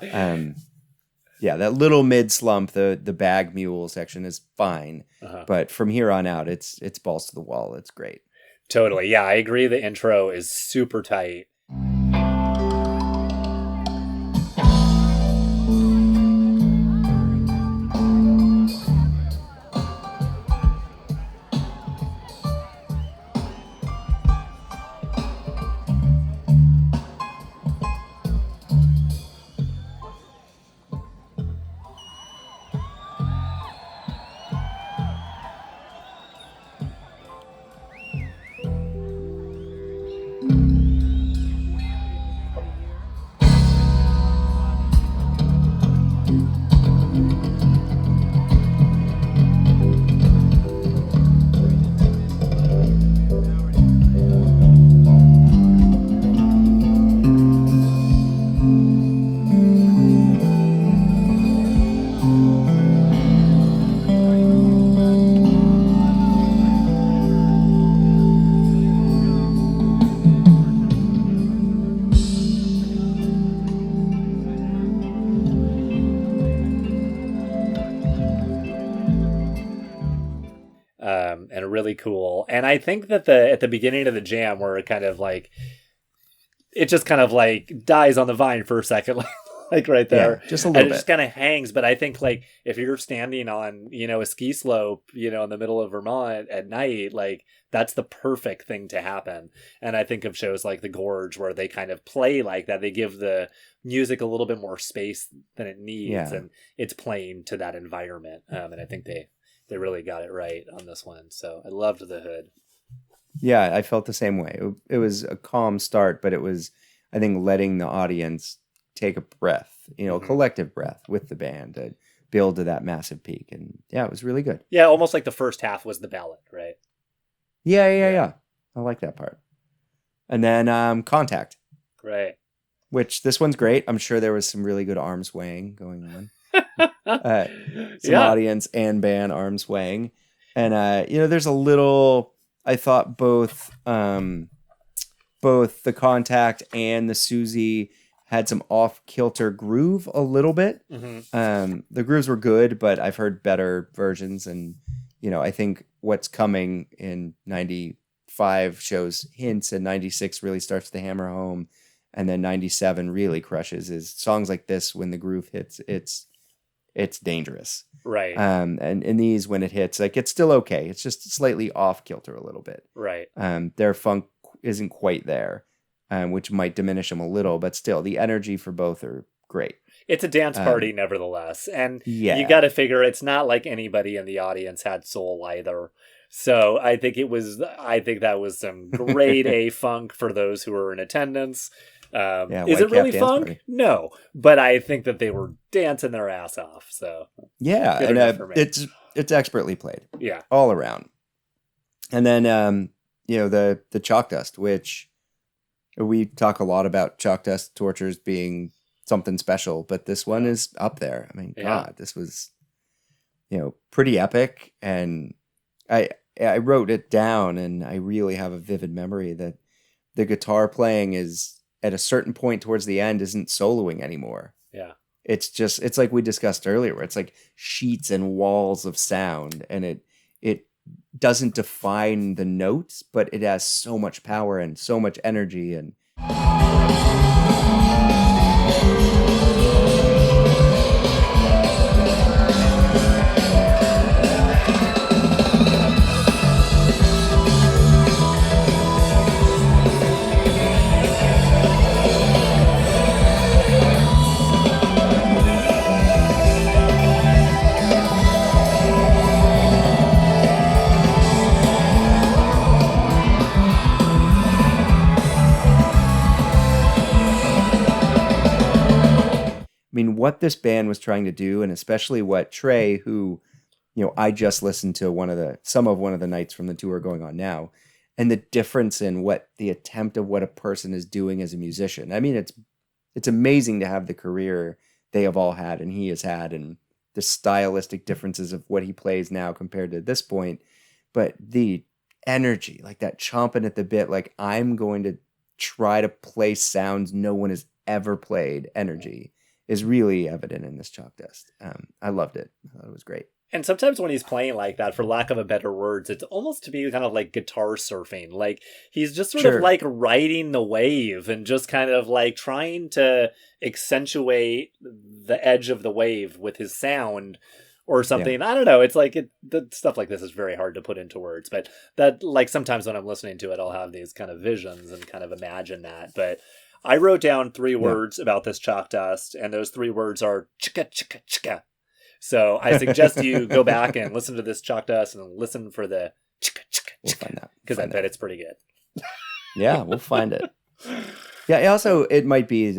[SPEAKER 2] Yeah, that little mid slump, the bag mule section is fine. But from here on out, it's balls to the wall. It's great.
[SPEAKER 1] Totally. Yeah, I agree. The intro is super tight. And really cool. And I think that at the beginning of the jam, where it kind of like, it just kind of like dies on the vine for a second, like right there,
[SPEAKER 2] just a little bit.
[SPEAKER 1] It just kind of hangs. But I think like if you're standing on, a ski slope, in the middle of Vermont at night, like that's the perfect thing to happen. And I think of shows like The Gorge where they kind of play like that. They give the music a little bit more space than it needs, and it's playing to that environment. And I think they really got it right on this one. So I loved the Hood.
[SPEAKER 2] Yeah, I felt the same way. It was a calm start, but it was, I think, letting the audience take a breath, a collective breath with the band to build to that massive peak. And yeah, it was really good.
[SPEAKER 1] Yeah, almost like the first half was the ballad, right?
[SPEAKER 2] Yeah. I like that part. And then Contact.
[SPEAKER 1] Right.
[SPEAKER 2] Which this one's great. I'm sure there was some really good arm swaying going on. Some audience and band arm swaying. And, there's a little, I thought both the Contact and the Susie had some off-kilter groove a little bit. The grooves were good, but I've heard better versions. And, I think what's coming in 95 shows hints, and 96 really starts to hammer home. And then 97 really crushes is songs like this. When the groove hits, it's dangerous.
[SPEAKER 1] Right.
[SPEAKER 2] And in these, when it hits, like it's still okay. It's just slightly off kilter a little bit.
[SPEAKER 1] Right.
[SPEAKER 2] Their funk isn't quite there, which might diminish them a little, but still the energy for both are great. It's
[SPEAKER 1] a dance party nevertheless. And you got to figure it's not like anybody in the audience had soul either. So I think that was some grade A funk for those who were in attendance. Is it really funk? Party. No, but I think that they were dancing their ass off. So
[SPEAKER 2] yeah, and it's expertly played.
[SPEAKER 1] Yeah,
[SPEAKER 2] all around. And then the Chalk Dust, which we talk a lot about Chalk Dust Tortures being something special, but this one is up there. I mean, God, this was pretty epic, and I wrote it down, and I really have a vivid memory that the guitar playing is at a certain point towards the end isn't soloing anymore.
[SPEAKER 1] Yeah.
[SPEAKER 2] It's like we discussed earlier, where it's like sheets and walls of sound, and it doesn't define the notes, but it has so much power and so much energy. And I mean, what this band was trying to do, and especially what Trey, who, I just listened to some of one of the nights from the tour going on now, and the difference in what the attempt of what a person is doing as a musician. I mean, it's amazing to have the career they have all had and he has had, and the stylistic differences of what he plays now compared to this point. But the energy, like that chomping at the bit, like I'm going to try to play sounds no one has ever played energy is really evident in this Chalk Dust. I loved it. I thought it was great.
[SPEAKER 1] And sometimes when he's playing like that, for lack of a better words, it's almost to be kind of like guitar surfing. Like he's just sort of like riding the wave and just kind of like trying to accentuate the edge of the wave with his sound or something. Yeah. I don't know. It's like the stuff like this is very hard to put into words, but that like sometimes when I'm listening to it, I'll have these kind of visions and kind of imagine that. But I wrote down 3 words about this Chalk Dust, and those 3 words are chicka, chicka, chicka. So I suggest you go back and listen to this Chalk Dust and listen for the chicka, chicka, chicka, because I bet it's pretty good.
[SPEAKER 2] Yeah, we'll find it. Yeah, also, it might be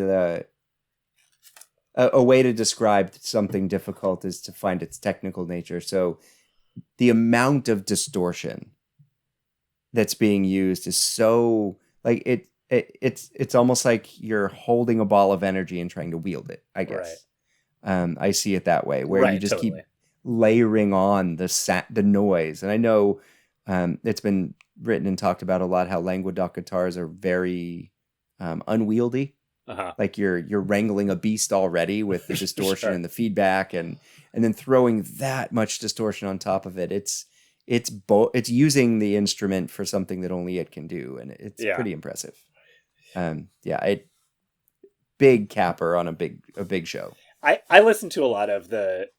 [SPEAKER 2] a way to describe something difficult is to find its technical nature. So the amount of distortion that's being used is so, like, it's almost like you're holding a ball of energy and trying to wield it, I guess. Right. I see it that way, where you just keep layering on the noise. And I know it's been written and talked about a lot how Languedoc guitars are very unwieldy. Uh-huh. Like you're wrangling a beast already with the distortion and the feedback, and then throwing that much distortion on top of it. It's using the instrument for something that only it can do, and it's pretty impressive. Big capper on a big show.
[SPEAKER 1] I listened to a lot of the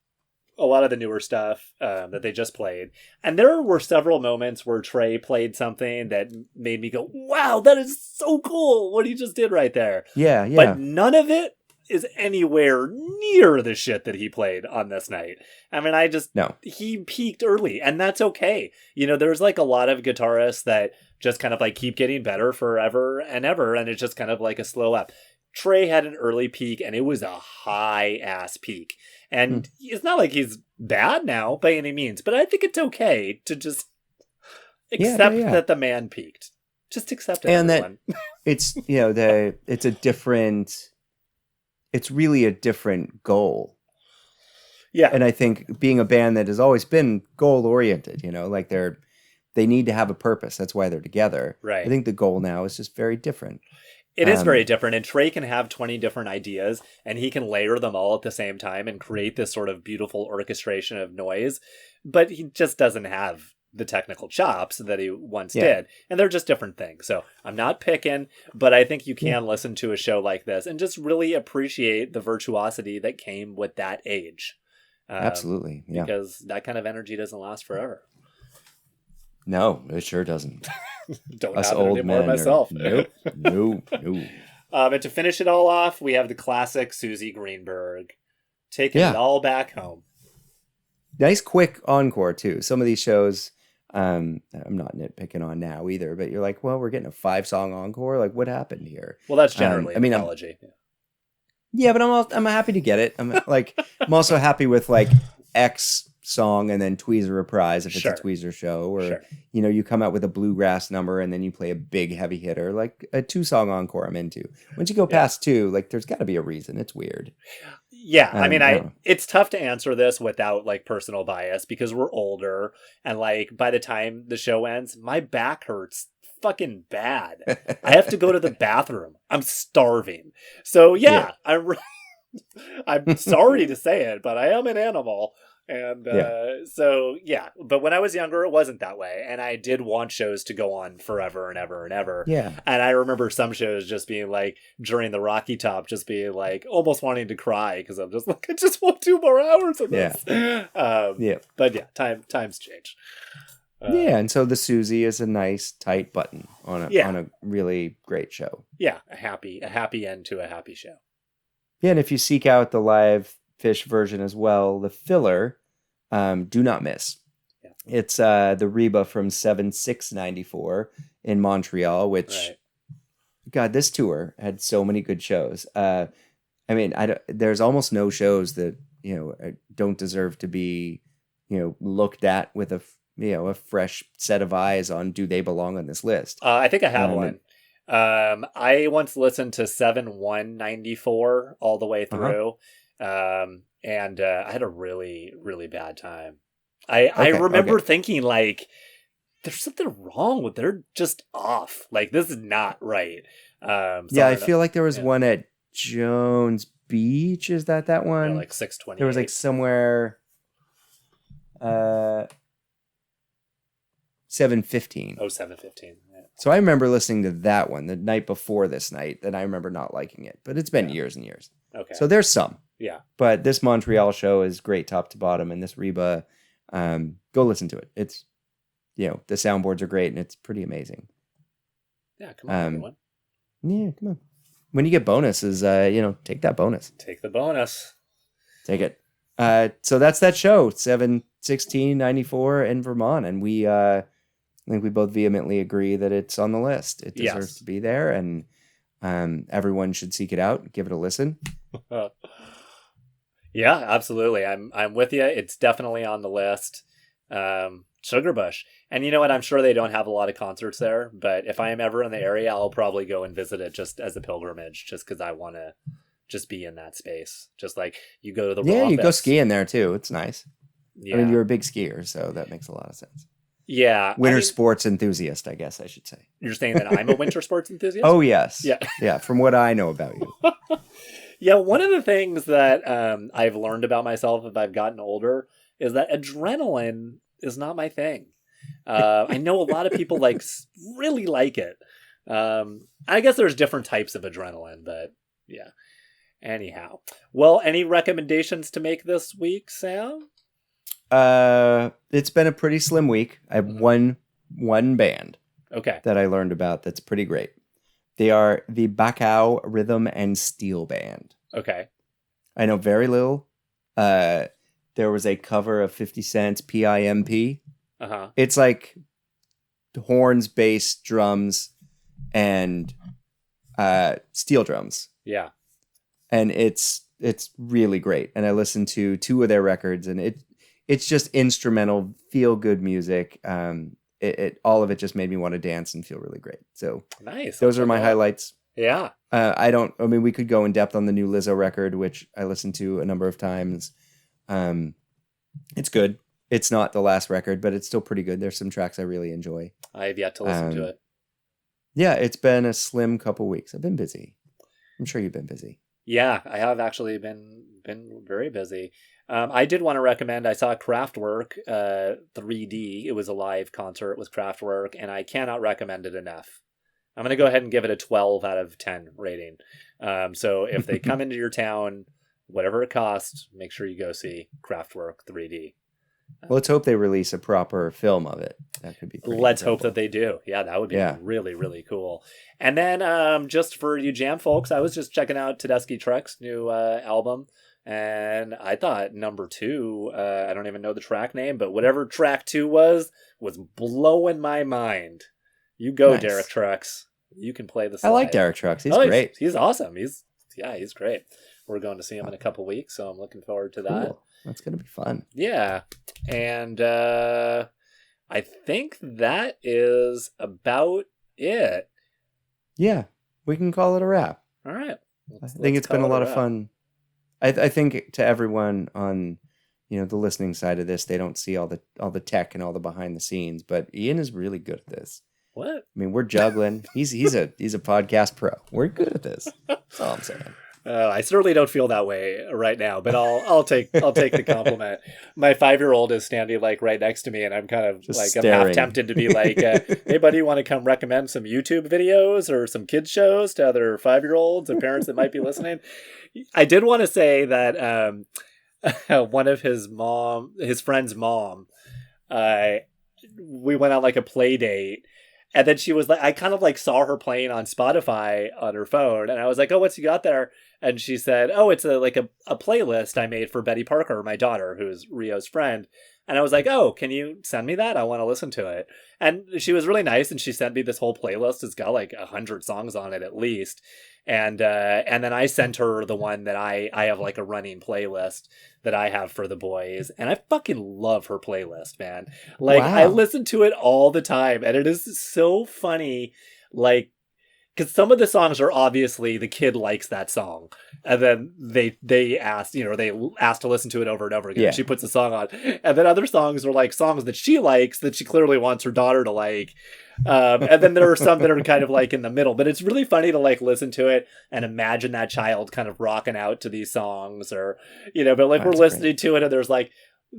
[SPEAKER 1] newer stuff that they just played, and there were several moments where Trey played something that made me go, "Wow, that is so cool! What he just did right there."
[SPEAKER 2] Yeah.
[SPEAKER 1] But none of it is anywhere near the shit that he played on this night. I mean, he peaked early, and that's okay. There's like a lot of guitarists that just kind of like keep getting better forever and ever, and it's just kind of like a slow up. Trey had an early peak, and it was a high-ass peak. And it's not like he's bad now by any means, but I think it's okay to just accept that the man peaked. Just accept it, and everyone.
[SPEAKER 2] That it's, it's really a different goal.
[SPEAKER 1] Yeah.
[SPEAKER 2] And I think being a band that has always been goal-oriented, like they need to have a purpose. That's why they're together.
[SPEAKER 1] Right.
[SPEAKER 2] I think the goal now is just very different.
[SPEAKER 1] It is very different, and Trey can have 20 different ideas, and he can layer them all at the same time and create this sort of beautiful orchestration of noise, but he just doesn't have the technical chops that he once did, and they're just different things. So I'm not picking, but I think you can listen to a show like this and just really appreciate the virtuosity that came with that age.
[SPEAKER 2] Absolutely, yeah.
[SPEAKER 1] Because that kind of energy doesn't last forever.
[SPEAKER 2] No, it sure doesn't.
[SPEAKER 1] Don't have it anymore myself.
[SPEAKER 2] Nope.
[SPEAKER 1] And to finish it all off, we have the classic Susie Greenberg taking it all back home.
[SPEAKER 2] Nice quick encore too. Some of these shows, I'm not nitpicking on now either, but you're like, well, we're getting a 5-song encore. Like, what happened here?
[SPEAKER 1] Well, that's generally an apology.
[SPEAKER 2] But I'm happy to get it. I'm also happy with like X song and then Tweezer reprise if it's a Tweezer show, or you come out with a bluegrass number and then you play a big heavy hitter. Like a 2-song encore I'm into. Once you go past 2, like there's got to be a reason. It's weird.
[SPEAKER 1] Yeah, I mean,
[SPEAKER 2] I don't know.
[SPEAKER 1] it's tough to answer this without like personal bias because we're older, and like by the time the show ends, my back hurts fucking bad. I have to go to the bathroom. I'm starving. So yeah, I'm sorry to say it, but I am an animal. And so, yeah. But when I was younger, it wasn't that way. And I did want shows to go on forever and ever and ever.
[SPEAKER 2] Yeah.
[SPEAKER 1] And I remember some shows just being like, during the Rocky Top, just being like, almost wanting to cry because I'm just like, I just want 2 more hours of this. But yeah, times change.
[SPEAKER 2] And so the Susie is a nice tight button on a really great show.
[SPEAKER 1] Yeah, a happy end to a happy show.
[SPEAKER 2] Yeah, and if you seek out the live Phish version as well, the filler, do not miss.
[SPEAKER 1] Yeah.
[SPEAKER 2] It's the Reba from 7/6/94 in Montreal, which, God, this tour had so many good shows. I mean, there's almost no shows that, don't deserve to be, looked at with a fresh set of eyes on, do they belong on this list?
[SPEAKER 1] I think I have one. I once listened to 7/1/94 all the way through. And I had a really, really bad time. I remember thinking like, there's something wrong with, they're just off. Like, this is not right.
[SPEAKER 2] I feel like there was one at Jones Beach. Is that one?
[SPEAKER 1] Yeah, like 6:20.
[SPEAKER 2] There was like somewhere, 7:15.
[SPEAKER 1] Oh, 7:15. Yeah.
[SPEAKER 2] So I remember listening to that one the night before this night, and I remember not liking it. But it's been years and years.
[SPEAKER 1] Okay.
[SPEAKER 2] So there's some.
[SPEAKER 1] Yeah.
[SPEAKER 2] But this Montreal show is great top to bottom, and this Reba, go listen to it. It's, the soundboards are great, and it's pretty amazing.
[SPEAKER 1] Yeah, come on, everyone.
[SPEAKER 2] Yeah, come on. When you get bonuses, take that bonus.
[SPEAKER 1] Take the bonus.
[SPEAKER 2] Take it. So that's that show, 7/16/94 in Vermont, and we, I think we both vehemently agree that it's on the list. It deserves to be there, and everyone should seek it out, give it a listen.
[SPEAKER 1] Yeah, absolutely. I'm with you. It's definitely on the list. Sugarbush. And you know what? I'm sure they don't have a lot of concerts there, but if I am ever in the area, I'll probably go and visit it just as a pilgrimage, just because I want to just be in that space. Just like you go to the
[SPEAKER 2] Yeah, you go
[SPEAKER 1] Rompus.
[SPEAKER 2] skiing there too. It's nice.
[SPEAKER 1] Yeah.
[SPEAKER 2] I mean, you're a big skier, so that makes a lot of sense.
[SPEAKER 1] Yeah.
[SPEAKER 2] Winter sports enthusiast, I guess I should say.
[SPEAKER 1] You're saying that I'm a winter sports enthusiast?
[SPEAKER 2] Oh, yes.
[SPEAKER 1] Yeah.
[SPEAKER 2] Yeah, from what I know about you.
[SPEAKER 1] Yeah, one of the things that I've learned about myself as I've gotten older is that adrenaline is not my thing. I know a lot of people really like it. I guess there's different types of adrenaline, but yeah. Anyhow. Well, any recommendations to make this week, Sam?
[SPEAKER 2] It's been a pretty slim week. I have one band that I learned about that's pretty great. They are the Bacau Rhythm and Steel Band.
[SPEAKER 1] Okay.
[SPEAKER 2] I know very little. There was a cover of 50 Cent's PIMP.
[SPEAKER 1] Uh-huh.
[SPEAKER 2] It's like horns, bass, drums, and steel drums.
[SPEAKER 1] Yeah.
[SPEAKER 2] And it's really great. And I listened to 2 of their records, and it's just instrumental, feel good music. All of it just made me want to dance and feel really great. So
[SPEAKER 1] nice.
[SPEAKER 2] Those are my highlights.
[SPEAKER 1] Yeah.
[SPEAKER 2] We could go in depth on the new Lizzo record, which I listened to a number of times. It's good. It's not the last record, but it's still pretty good. There's some tracks I really enjoy.
[SPEAKER 1] I have yet to listen to it.
[SPEAKER 2] Yeah, it's been a slim couple weeks. I've been busy. I'm sure you've been busy.
[SPEAKER 1] Yeah, I have actually been very busy. I did want to recommend, I saw Kraftwerk 3D. It was a live concert with Kraftwerk, and I cannot recommend it enough. I'm going to go ahead and give it a 12 out of 10 rating. So if they come into your town, whatever it costs, make sure you go see Kraftwerk 3D.
[SPEAKER 2] Well, let's hope they release a proper film of it. That could be pretty
[SPEAKER 1] Let's
[SPEAKER 2] incredible.
[SPEAKER 1] hope that they do. Yeah, that would be really, really cool. And then just for you jam folks, I was just checking out Tedeschi Trucks' new album, and I thought number 2, I don't even know the track name, but whatever track 2 was blowing my mind. You go, nice. Derek Trucks. You can play the slide.
[SPEAKER 2] I like Derek Trucks. He's great.
[SPEAKER 1] He's awesome. He's great. We're going to see him in a couple weeks, so I'm looking forward to that.
[SPEAKER 2] Cool. That's going to be fun.
[SPEAKER 1] Yeah. And I think that is about it.
[SPEAKER 2] Yeah. We can call it a wrap.
[SPEAKER 1] All right.
[SPEAKER 2] I think it's been a lot of fun. I think to everyone on, the listening side of this, they don't see all the tech and all the behind the scenes, but Ian is really good at this.
[SPEAKER 1] What?
[SPEAKER 2] I mean, we're juggling. He's a podcast pro. We're good at this. That's all I'm saying.
[SPEAKER 1] I certainly don't feel that way right now, but I'll take the compliment. My 5-year-old is standing like right next to me, and I'm kind of
[SPEAKER 2] just
[SPEAKER 1] like
[SPEAKER 2] staring.
[SPEAKER 1] I'm half tempted to be like, "Hey, buddy, you want to come recommend some YouTube videos or some kids shows to other 5-year-olds or parents that might be listening?" I did want to say that one of his friend's mom, we went on like a play date. And then she was like, I kind of like saw her playing on Spotify on her phone. And I was like, "Oh, what's you got there?" And she said, "Oh, it's a playlist I made for Betty Parker, my daughter, who's Rio's friend." And I was like, "Oh, can you send me that? I want to listen to it." And she was really nice. And she sent me this whole playlist. It's got like 100 songs on it at least. And then I sent her the one that I have like a running playlist that I have for the boys. And I fucking love her playlist, man. Like,
[SPEAKER 2] wow.
[SPEAKER 1] I listen to it all the time. And it is so funny. Like, because some of the songs are obviously the kid likes that song. And then they asked to listen to it over and over again.
[SPEAKER 2] Yeah.
[SPEAKER 1] She puts a song on. And then other songs are like songs that she likes that she clearly wants her daughter to like. And then there are some that are kind of like in the middle, but it's really funny to like listen to it and imagine that child kind of rocking out to these songs, or but like we're listening to it and there's like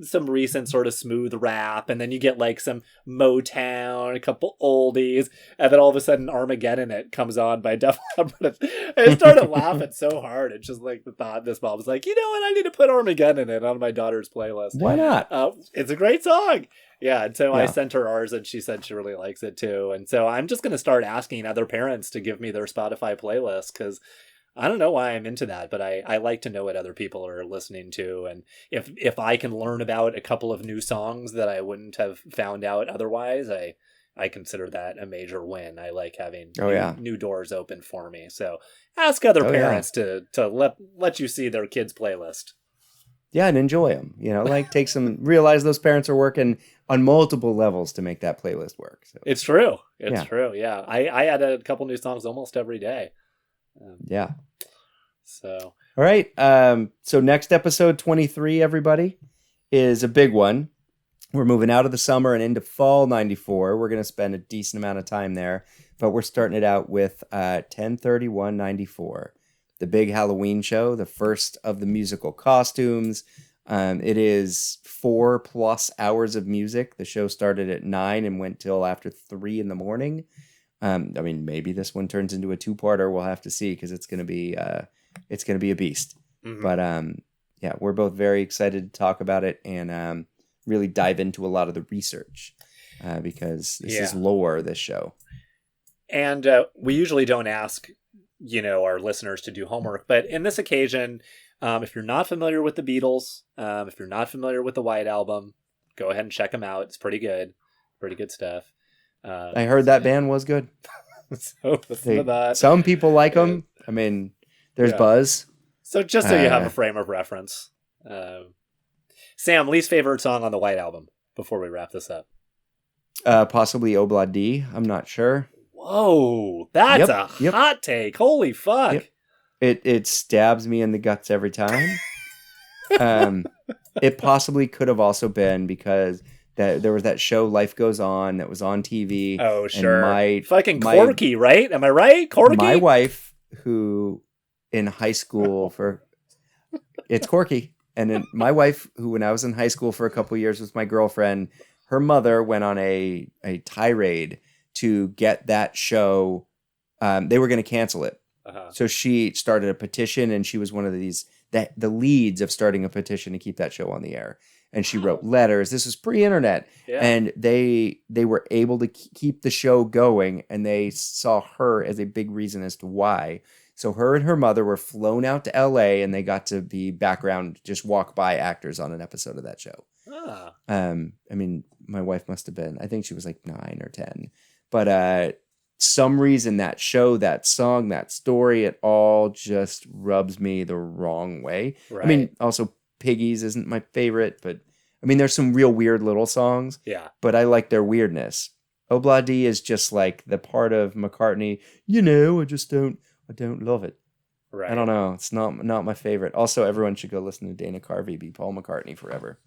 [SPEAKER 1] some recent sort of smooth rap, and then you get like some Motown, a couple oldies, and then all of a sudden Armageddon It comes on by Def Leppard. I started laughing so hard. It's just like the thought this mom was like, "You know what, I need to put Armageddon It on my daughter's playlist."
[SPEAKER 2] Why not?
[SPEAKER 1] It's a great song. Yeah, and so I sent her ours, and she said she really likes it too. And so I'm just going to start asking other parents to give me their Spotify playlist, because I don't know why I'm into that, but I like to know what other people are listening to. And if I can learn about a couple of new songs that I wouldn't have found out otherwise, I consider that a major win. I like having new doors open for me. So ask other parents to let you see their kids' playlist.
[SPEAKER 2] Yeah, and enjoy them. Like realize those parents are working on multiple levels to make that playlist work. So
[SPEAKER 1] it's true. It's true. Yeah, I add a couple new songs almost every day. So
[SPEAKER 2] all right. So next episode 23, everybody, is a big one. We're moving out of the summer and into fall 94. We're going to spend a decent amount of time there, but we're starting it out with 10/31/94. The big Halloween show, the first of the musical costumes. It is 4+ hours of music. The show started at 9 and went till after 3 in the morning. I mean, maybe this one turns into a 2-parter. We'll have to see, because it's going to be a beast. Mm-hmm. But we're both very excited to talk about it and really dive into a lot of the research because this is lore. This show,
[SPEAKER 1] and we usually don't ask our listeners to do homework, but in this occasion, if you're not familiar with the Beatles, if you're not familiar with the White Album, go ahead and check them out. It's pretty good stuff.
[SPEAKER 2] I heard that band was good.
[SPEAKER 1] So listen to that.
[SPEAKER 2] Some people like them. I mean, there's buzz.
[SPEAKER 1] So just so you have a frame of reference. Sam, least favorite song on the White Album before we wrap this up?
[SPEAKER 2] Possibly Obla D. I'm not sure.
[SPEAKER 1] Whoa, that's a hot take. Holy fuck.
[SPEAKER 2] Yep. It stabs me in the guts every time. It possibly could have also been because there was that show Life Goes On that was on TV.
[SPEAKER 1] Oh, sure.
[SPEAKER 2] And
[SPEAKER 1] fucking Corky, right? Am I right? Corky?
[SPEAKER 2] My wife, who in high school it's Corky. And then my wife, who when I was in high school for a couple of years was my girlfriend, her mother went on a tirade to get that show. They were going to cancel it. Uh-huh. So she started a petition, and she was one of the leads of starting a petition to keep that show on the air. And she wrote letters. This was pre-internet. Yeah. And they were able to keep the show going, and they saw her as a big reason as to why. So her and her mother were flown out to LA, and they got to be background, just walk by actors on an episode of that show. Ah. I mean, my wife must have been, I think she was like 9 or 10. But some reason that show, that song, that story, it all just rubs me the wrong way. Right. I mean, also Piggies isn't my favorite, but I mean, there's some real weird little songs. Yeah. But I like their weirdness. Obla D is just like the part of McCartney, I just don't love it.
[SPEAKER 1] Right.
[SPEAKER 2] I don't know. It's not my favorite. Also, everyone should go listen to Dana Carvey be Paul McCartney forever.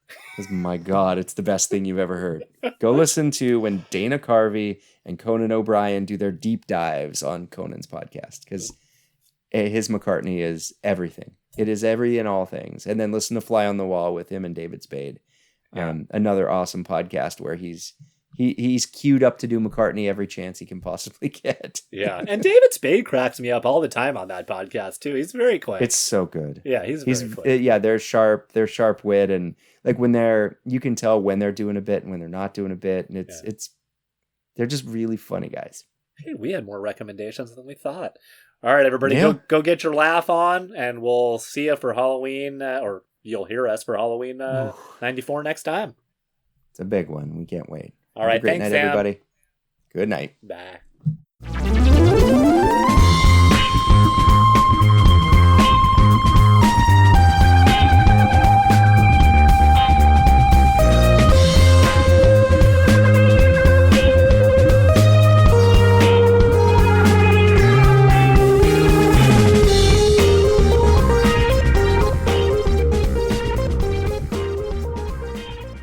[SPEAKER 2] Because my God, it's the best thing you've ever heard. Go listen to when Dana Carvey and Conan O'Brien do their deep dives on Conan's podcast. Because his McCartney is everything. It is every and all things. And then listen to Fly on the Wall with him and David Spade.
[SPEAKER 1] Yeah.
[SPEAKER 2] Another awesome podcast where he's queued up to do McCartney every chance he can possibly get.
[SPEAKER 1] Yeah. And David Spade cracks me up all the time on that podcast too. He's very quick.
[SPEAKER 2] It's so good.
[SPEAKER 1] Yeah, he's very quick.
[SPEAKER 2] Yeah, they're sharp wit, and like when you can tell when they're doing a bit and when they're not doing a bit, and they're just really funny guys.
[SPEAKER 1] Hey, we had more recommendations than we thought. All right, everybody, go get your laugh on, and we'll see you for Halloween, or you'll hear us for Halloween 94 next time.
[SPEAKER 2] It's a big one. We can't wait.
[SPEAKER 1] All right,
[SPEAKER 2] great
[SPEAKER 1] thanks,
[SPEAKER 2] night,
[SPEAKER 1] Sam.
[SPEAKER 2] everybody. Good night.
[SPEAKER 1] Bye.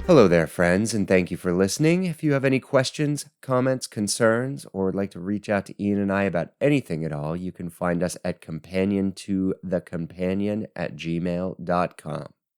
[SPEAKER 2] Hello there, friends, and thank you for listening. If you have any questions, comments, concerns, or would like to reach out to Ian and I about anything at all, you can find us at companion2thecompanion@gmail.com.